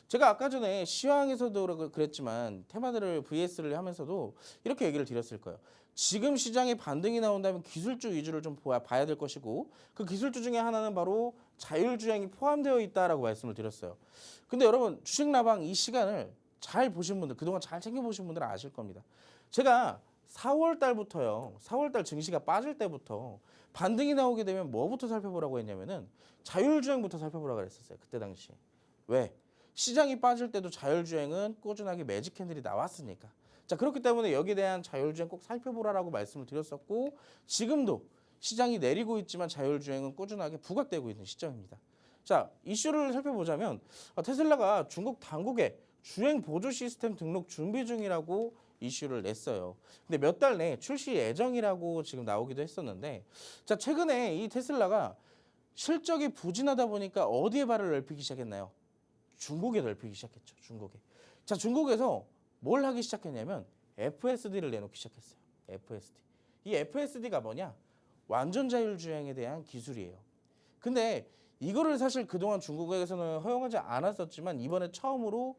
제가 아까 전에 시황에서도 그랬지만 테마들을 VS를 하면서도 이렇게 얘기를 드렸을 거예요. 지금 시장에 반등이 나온다면 기술주 위주를 좀 봐야 될 것이고 그 기술주 중에 하나는 바로 자율주행이 포함되어 있다라고 말씀을 드렸어요. 근데 여러분 주식라방 이 시간을 잘 보신 분들, 그동안 잘 챙겨보신 분들은 아실 겁니다. 제가 4월 달부터요. 4월 달 증시가 빠질 때부터 반등이 나오게 되면 뭐부터 살펴보라고 했냐면은 자율주행부터 살펴보라고 그랬었어요. 그때 당시에. 왜? 시장이 빠질 때도 자율주행은 꾸준하게 매직 캔들이 나왔으니까. 자, 그렇기 때문에 여기에 대한 자율주행 꼭 살펴보라라고 말씀을 드렸었고 지금도 시장이 내리고 있지만 자율주행은 꾸준하게 부각되고 있는 시점입니다. 자, 이슈를 살펴보자면 테슬라가 중국 당국에 주행 보조 시스템 등록 준비 중이라고 이슈를 냈어요. 근데 몇 달 내에 출시 예정이라고 지금 나오기도 했었는데 자, 최근에 이 테슬라가 실적이 부진하다 보니까 어디에 발을 넓히기 시작했나요? 중국에 넓히기 시작했죠. 중국에. 자, 중국에서 뭘 하기 시작했냐면 FSD를 내놓기 시작했어요. FSD. 이 FSD가 뭐냐? 완전 자율주행에 대한 기술이에요. 근데 이거를 사실 그동안 중국에서는 허용하지 않았었지만 이번에 처음으로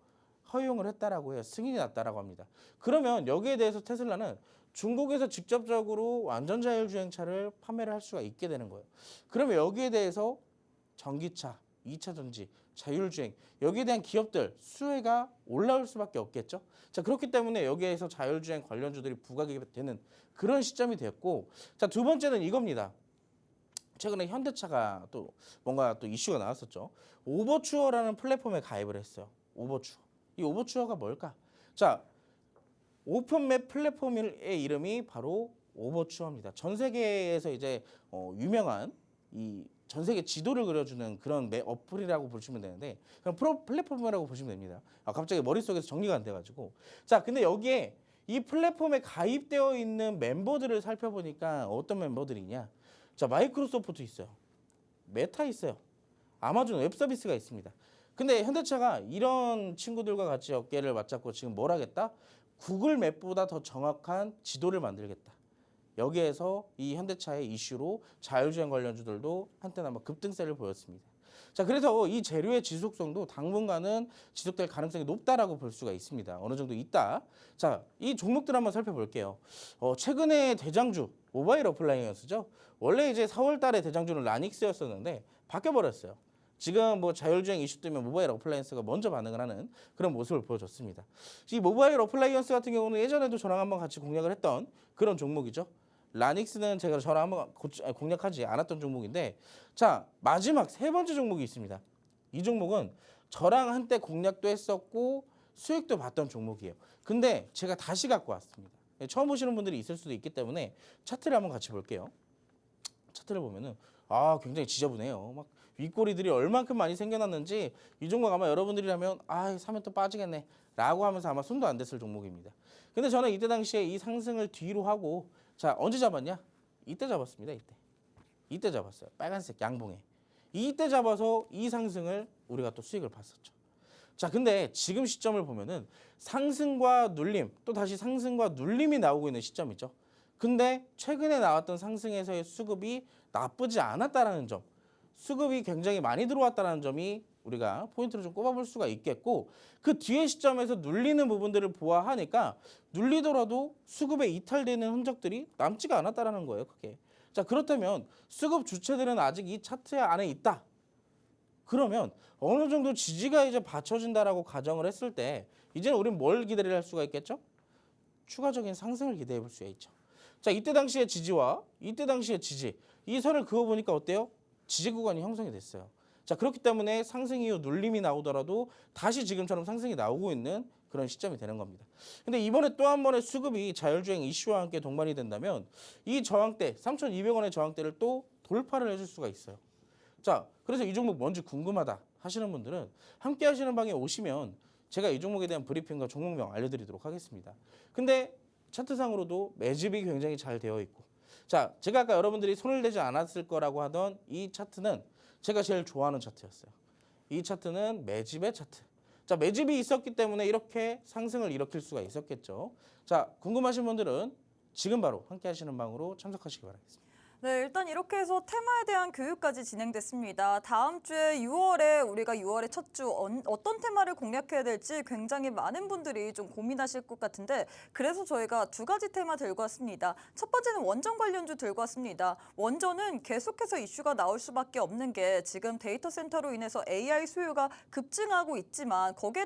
허용을 했다라고 해요. 승인이 났다라고 합니다. 그러면 여기에 대해서 테슬라는 중국에서 직접적으로 완전 자율주행차를 판매를 할 수가 있게 되는 거예요. 그러면 여기에 대해서 전기차, 2차 전지, 자율주행 여기에 대한 기업들 수혜가 올라올 수밖에 없겠죠. 자, 그렇기 때문에 여기에서 자율주행 관련주들이 부각이 되는 그런 시점이 되었고, 자, 두 번째는 이겁니다. 최근에 현대차가 또 뭔가 또 이슈가 나왔었죠. 오버추어라는 플랫폼에 가입을 했어요. 오버추어. 이 오버추어가 뭘까? 자, 오픈맵 플랫폼의 이름이 바로 오버추어입니다. 전 세계에서 이제 유명한 이 전 세계 지도를 그려주는 그런 맵 어플이라고 보시면 되는데 그냥 플랫폼이라고 보시면 됩니다. 갑자기 머릿속에서 정리가 안 돼가지고. 자, 근데 여기에 이 플랫폼에 가입되어 있는 멤버들을 살펴보니까 어떤 멤버들이냐? 자, 마이크로소프트 있어요. 메타 있어요. 아마존 웹 서비스가 있습니다. 근데 현대차가 이런 친구들과 같이 어깨를 맞잡고 지금 뭘 하겠다? 구글 맵보다 더 정확한 지도를 만들겠다. 여기에서 이 현대차의 이슈로 자율주행 관련주들도 한때는 아마 급등세를 보였습니다. 자, 그래서 이 재료의 지속성도 당분간은 지속될 가능성이 높다라고 볼 수가 있습니다. 어느 정도 있다. 자, 이 종목들 한번 살펴볼게요. 최근에 대장주 모바일 어플라이언스죠. 원래 이제 4월 달에 대장주는 라닉스였었는데 바뀌어버렸어요. 지금 뭐 자율주행 이슈 때문에 모바일 어플라이언스가 먼저 반응을 하는 그런 모습을 보여줬습니다. 이 모바일 어플라이언스 같은 경우는 예전에도 저랑 한번 같이 공략을 했던 그런 종목이죠. 라닉스는 제가 저랑 한번 공략하지 않았던 종목인데, 자, 마지막 세 번째 종목이 있습니다. 이 종목은 저랑 한때 공략도 했었고 수익도 봤던 종목이에요. 근데 제가 다시 갖고 왔습니다. 처음 보시는 분들이 있을 수도 있기 때문에 차트를 한번 같이 볼게요. 차트를 보면은 굉장히 지저분해요. 막 윗꼬리들이 얼만큼 많이 생겨났는지 이 종목 아마 여러분들이라면 사면 또 빠지겠네 라고 하면서 아마 손도 안 댔을 종목입니다. 근데 저는 이때 당시에 이 상승을 뒤로 하고, 자, 언제 잡았냐? 이때 잡았습니다. 이때 잡았어요. 빨간색 양봉에. 이때 잡아서 이 상승을 우리가 또 수익을 봤었죠. 자, 근데 지금 시점을 보면은 상승과 눌림, 또 다시 상승과 눌림이 나오고 있는 시점이죠. 근데 최근에 나왔던 상승에서의 수급이 나쁘지 않았다라는 점, 수급이 굉장히 많이 들어왔다는 점이 우리가 포인트로 좀 꼽아볼 수가 있겠고, 그 뒤에 시점에서 눌리는 부분들을 보아하니까 눌리더라도 수급에 이탈되는 흔적들이 남지가 않았다라는 거예요. 그게. 자, 그렇다면 수급 주체들은 아직 이 차트 안에 있다. 그러면 어느 정도 지지가 이제 받쳐진다라고 가정을 했을 때 이제는 우리는 뭘 기대를 할 수가 있겠죠? 추가적인 상승을 기대해 볼 수가 있죠. 자, 이때 당시의 지지와 이때 당시의 지지, 이 선을 그어보니까 어때요? 지지 구간이 형성이 됐어요. 자, 그렇기 때문에 상승 이후 눌림이 나오더라도 다시 지금처럼 상승이 나오고 있는 그런 시점이 되는 겁니다. 근데 이번에 또 한 번의 수급이 자율주행 이슈와 함께 동반이 된다면 이 저항대, 3,200원의 저항대를 또 돌파를 해줄 수가 있어요. 자, 그래서 이 종목 뭔지 궁금하다 하시는 분들은 함께 하시는 방에 오시면 제가 이 종목에 대한 브리핑과 종목명 알려드리도록 하겠습니다. 근데 차트상으로도 매집이 굉장히 잘 되어 있고, 자, 제가 아까 여러분들이 손을 대지 않았을 거라고 하던 이 차트는 제가 제일 좋아하는 차트였어요. 이 차트는 매집의 차트. 자, 매집이 있었기 때문에 이렇게 상승을 일으킬 수가 있었겠죠. 자, 궁금하신 분들은 지금 바로 함께 하시는 방으로 참석하시기 바라겠습니다. 네, 일단 이렇게 해서 테마에 대한 교육까지 진행됐습니다. 다음 주에 6월에 우리가 6월의 첫 주 어떤 테마를 공략해야 될지 굉장히 많은 분들이 좀 고민하실 것 같은데, 그래서 저희가 두 가지 테마 들고 왔습니다. 첫 번째는 원전 관련주 들고 왔습니다. 원전은 계속해서 이슈가 나올 수밖에 없는 게 지금 데이터 센터로 인해서 AI 수요가 급증하고 있지만 거기에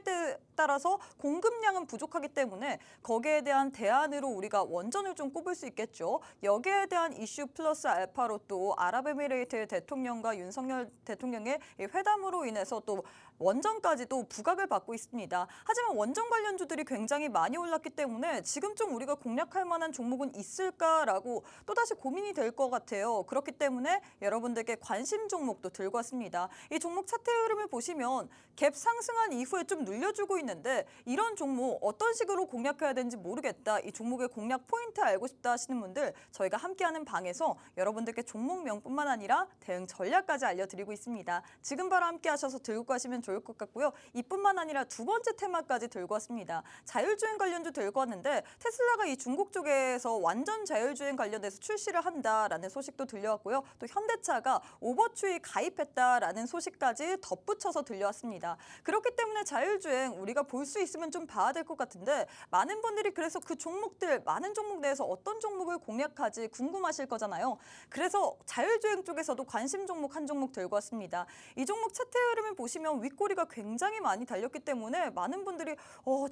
따라서 공급량은 부족하기 때문에 거기에 대한 대안으로 우리가 원전을 좀 꼽을 수 있겠죠. 여기에 대한 이슈 플러스 알파로 또 아랍에미레이트 대통령과 윤석열 대통령의 회담으로 인해서 또 원전까지도 부각을 받고 있습니다. 하지만 원전 관련주들이 굉장히 많이 올랐기 때문에 지금 좀 우리가 공략할 만한 종목은 있을까라고 또다시 고민이 될 것 같아요. 그렇기 때문에 여러분들께 관심 종목도 들고 왔습니다. 이 종목 차트 흐름을 보시면 갭 상승한 이후에 좀 눌려주고 있는데 이런 종목 어떤 식으로 공략해야 되는지 모르겠다. 이 종목의 공략 포인트 알고 싶다 하시는 분들 저희가 함께하는 방에서 여러분들께 종목명뿐만 아니라 대응 전략까지 알려드리고 있습니다. 지금 바로 함께 하셔서 들고 가시면 좋을 것 같고요. 이뿐만 아니라 두 번째 테마까지 들고 왔습니다. 자율주행 관련주 들고 왔는데 테슬라가 이 중국 쪽에서 완전 자율주행 관련해서 출시를 한다라는 소식도 들려왔고요. 또 현대차가 오버추이 가입했다라는 소식까지 덧붙여서 들려왔습니다. 그렇기 때문에 자율주행 우리가 볼 수 있으면 좀 봐야 될 것 같은데 많은 분들이 그래서 그 종목들 많은 종목 내에서 어떤 종목을 공략하지 궁금하실 거잖아요. 그래서 자율주행 쪽에서도 관심 종목 한 종목 들고 왔습니다. 이 종목 차트 흐름을 보시면 윗꼬리가 굉장히 많이 달렸기 때문에 많은 분들이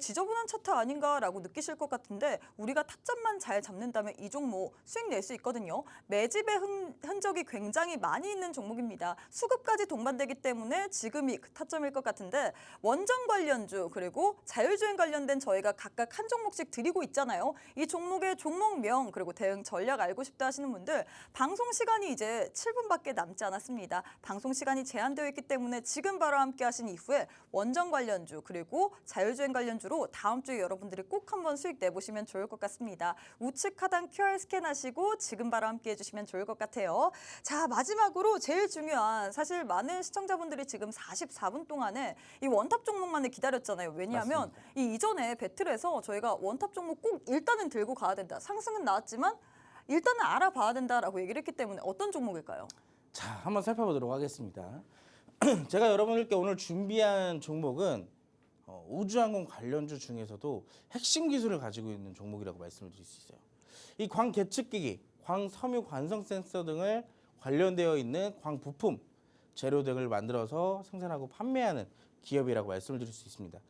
지저분한 차트 아닌가라고 느끼실 것 같은데 우리가 타점만 잘 잡는다면 이 종목 수익 낼 수 있거든요. 매집의 흔적이 굉장히 많이 있는 종목입니다. 수급까지 동반되기 때문에 지금이 그 타점일 것 같은데 원전 관련주 그리고 자율주행 관련된 저희가 각각 한 종목씩 드리고 있잖아요. 이 종목의 종목명 그리고 대응 전략 알고 싶다 하시는 분들 방송 시간이 이제 7분밖에 남지 않았습니다. 방송 시간이 제한되어 있기 때문에 지금 바로 함께 하신 이후에 원전 관련주 그리고 자율주행 관련주로 다음 주에 여러분들이 꼭 한번 수익 내보시면 좋을 것 같습니다. 우측 하단 QR 스캔하시고 지금 바로 함께 해주시면 좋을 것 같아요. 자, 마지막으로 제일 중요한 사실 많은 시청자분들이 지금 44분 동안에 이 원탑 종목만을 기다렸잖아요. 왜냐하면 이 이전에 배틀에서 저희가 원탑 종목 꼭 일단은 들고 가야 된다. 상승은 나왔지만 일단은 알아봐야 된다라고 얘기를 했기 때문에 어떤 종목일까요? 자, 한번 살펴보도록 하겠습니다. 제가 여러분들께 오늘 준비한 종목은 우주항공 관련주 중에서도 핵심 기술을 가지고 있는 종목이라고 말씀을 드릴 수 있어요. 이 광 계측기기, 광 섬유 관성 센서 등을 관련되어 있는 광 부품, 재료 등을 만들어서 생산하고 판매하는 기업이라고 말씀을 드릴 수 있습니다.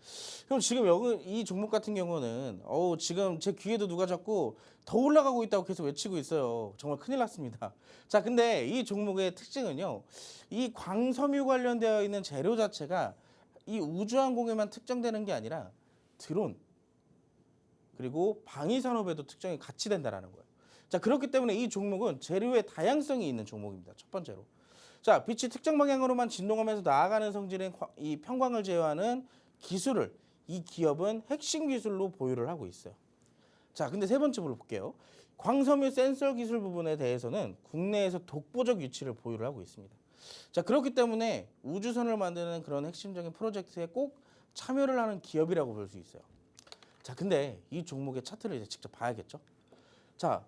그럼 지금 여기 이 종목 같은 경우는 지금 제 귀에도 누가 자꾸 더 올라가고 있다고 계속 외치고 있어요. 정말 큰일 났습니다. 자, 근데 이 종목의 특징은요. 이 광섬유 관련되어 있는 재료 자체가 이 우주항공에만 특정되는 게 아니라 드론 그리고 방위 산업에도 특정이 같이 된다라는 거예요. 자, 그렇기 때문에 이 종목은 재료의 다양성이 있는 종목입니다. 첫 번째로. 자, 빛이 특정 방향으로만 진동하면서 나아가는 성질인 이 편광을 제어하는 기술을 이 기업은 핵심 기술로 보유를 하고 있어요. 자, 근데 세 번째로 볼게요. 광섬유 센서 기술 부분에 대해서는 국내에서 독보적 위치를 보유를 하고 있습니다. 자, 그렇기 때문에 우주선을 만드는 그런 핵심적인 프로젝트에 꼭 참여를 하는 기업이라고 볼 수 있어요. 자, 근데 이 종목의 차트를 이제 직접 봐야겠죠. 자,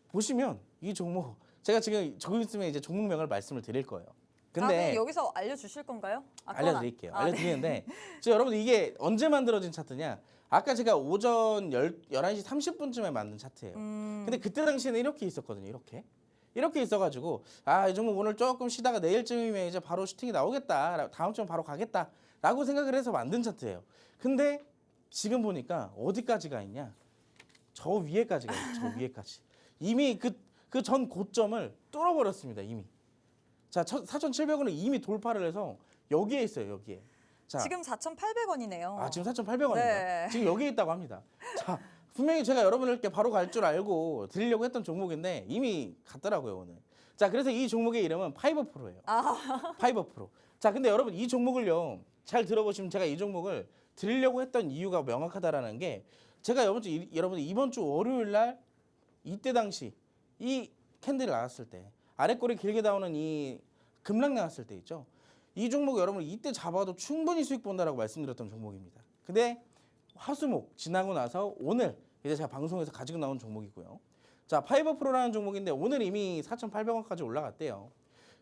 보시면 이 종목 제가 지금 조금 있으면 이제 종목명을 말씀을 드릴 거예요. 근데 여기서 알려주실 건가요? 알려드릴게요. 네. 알려드리는데 지금 여러분 이게 언제 만들어진 차트냐? 아까 제가 오전 11시 30분쯤에 만든 차트예요. 근데 그때 당시에는 이렇게 있었거든요. 이렇게 있어가지고 이 종목 오늘 조금 쉬다가 내일쯤이면 이제 바로 슈팅이 나오겠다. 다음 주면 바로 가겠다라고 생각을 해서 만든 차트예요. 근데 지금 보니까 어디까지 가 있냐? 저 위에까지 가 있어요. 저 위에까지. 이미 그 전 고점을 뚫어버렸습니다. 이미. 자, 4,700원을 이미 돌파를 해서 여기에 있어요. 여기에. 자, 지금 4,800원이네요. 지금 4,800원입니다. 네. 지금 여기에 있다고 합니다. 자, 분명히 제가 여러분들께 바로 갈 줄 알고 드리려고 했던 종목인데 이미 갔더라고요, 오늘. 자, 그래서 이 종목의 이름은 파이버프로예요. 파이버프로. 자, 근데 여러분 이 종목을요. 잘 들어보시면 제가 이 종목을 드리려고 했던 이유가 명확하다라는 게 제가 여러분 이번 주 월요일 날 이때 당시 이 캔들이 나왔을 때 아랫꼬리 길게 나오는 이 급락 나왔을 때 있죠. 이 종목 여러분 이때 잡아도 충분히 수익 본다라고 말씀드렸던 종목입니다. 근데 화수목 지나고 나서 오늘 이제 제가 방송에서 가지고 나온 종목이고요. 자, 파이버프로라는 종목인데 오늘 이미 4,800원까지 올라갔대요.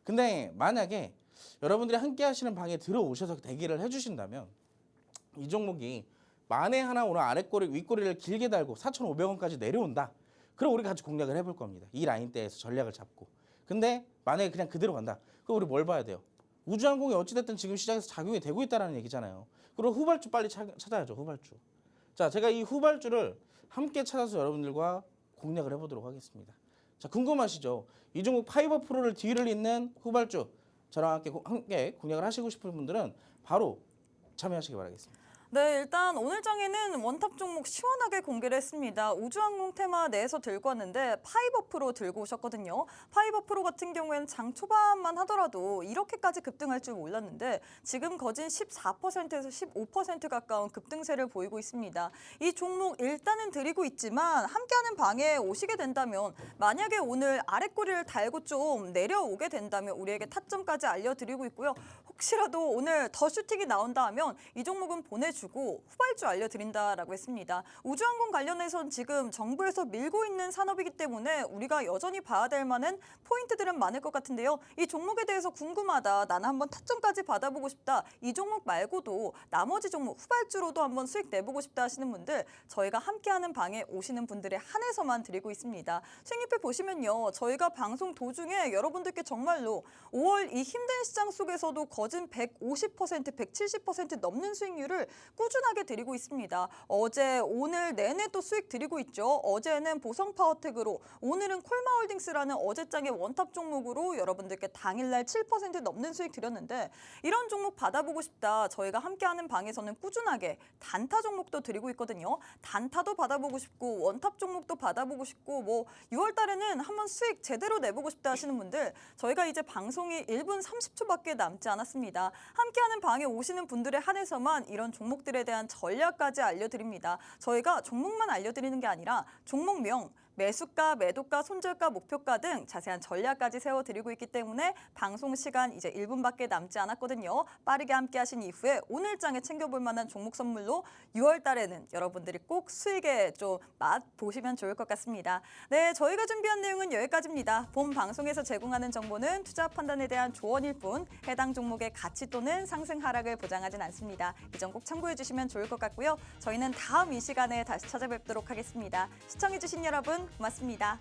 근데 만약에 여러분들이 함께 하시는 방에 들어오셔서 대기를 해주신다면 이 종목이 만에 하나 오늘 아랫꼬리 윗꼬리를 길게 달고 4,500원까지 내려온다. 그럼 우리 같이 공략을 해볼 겁니다. 이 라인대에서 전략을 잡고. 근데 만약에 그냥 그대로 간다. 그럼 우리 뭘 봐야 돼요? 우주항공이 어찌됐든 지금 시장에서 작용이 되고 있다는 얘기잖아요. 그리고 후발주 빨리 찾아야죠. 후발주. 자, 제가 이 후발주를 함께 찾아서 여러분들과 공략을 해보도록 하겠습니다. 자, 궁금하시죠? 이 종목 파이버프로를 뒤를 잇는 후발주 저랑 함께 공략을 하시고 싶은 분들은 바로 참여하시기 바라겠습니다. 네, 일단 오늘 장에는 원탑 종목 시원하게 공개를 했습니다. 우주항공 테마 내에서 들고 왔는데 파이버프로 들고 오셨거든요. 파이버프로 같은 경우에는 장 초반만 하더라도 이렇게까지 급등할 줄 몰랐는데 지금 거진 14%에서 15% 가까운 급등세를 보이고 있습니다. 이 종목 일단은 드리고 있지만 함께하는 방에 오시게 된다면 만약에 오늘 아랫꼬리를 달고 좀 내려오게 된다면 우리에게 타점까지 알려드리고 있고요. 혹시라도 오늘 더 슈팅이 나온다 하면 이 종목은 보내주고 후발주 알려드린다라고 했습니다. 우주항공 관련해서는 지금 정부에서 밀고 있는 산업이기 때문에 우리가 여전히 봐야 될 만한 포인트들은 많을 것 같은데요. 이 종목에 대해서 궁금하다, 나는 한번 타점까지 받아보고 싶다, 이 종목 말고도 나머지 종목 후발주로도 한번 수익 내보고 싶다 하시는 분들 저희가 함께하는 방에 오시는 분들에 한해서만 드리고 있습니다. 수익률표 보시면요. 저희가 방송 도중에 여러분들께 정말로 5월 이 힘든 시장 속에서도 거진 150%, 170% 넘는 수익률을 꾸준하게 드리고 있습니다. 어제, 오늘 내내 또 수익 드리고 있죠. 어제는 보성파워텍으로, 오늘은 콜마홀딩스라는 어제장의 원탑 종목으로 여러분들께 당일날 7% 넘는 수익 드렸는데 이런 종목 받아보고 싶다. 저희가 함께하는 방에서는 꾸준하게 단타 종목도 드리고 있거든요. 단타도 받아보고 싶고 원탑 종목도 받아보고 싶고 뭐 6월 달에는 한번 수익 제대로 내보고 싶다 하시는 분들 저희가 이제 방송이 1분 30초밖에 남지 않았습니다. 함께하는 방에 오시는 분들에 한해서만 이런 종목들에 대한 전략까지 알려드립니다. 저희가 종목만 알려드리는 게 아니라 종목명, 매수가, 매도가, 손절가, 목표가 등 자세한 전략까지 세워드리고 있기 때문에 방송 시간 이제 1분밖에 남지 않았거든요. 빠르게 함께 하신 이후에 오늘장에 챙겨볼 만한 종목 선물로 6월 달에는 여러분들이 꼭 수익에 좀 맛 보시면 좋을 것 같습니다. 네, 저희가 준비한 내용은 여기까지입니다. 본 방송에서 제공하는 정보는 투자 판단에 대한 조언일 뿐 해당 종목의 가치 또는 상승 하락을 보장하진 않습니다. 이 점 꼭 참고해 주시면 좋을 것 같고요. 저희는 다음 이 시간에 다시 찾아뵙도록 하겠습니다. 시청해 주신 여러분 고맙습니다.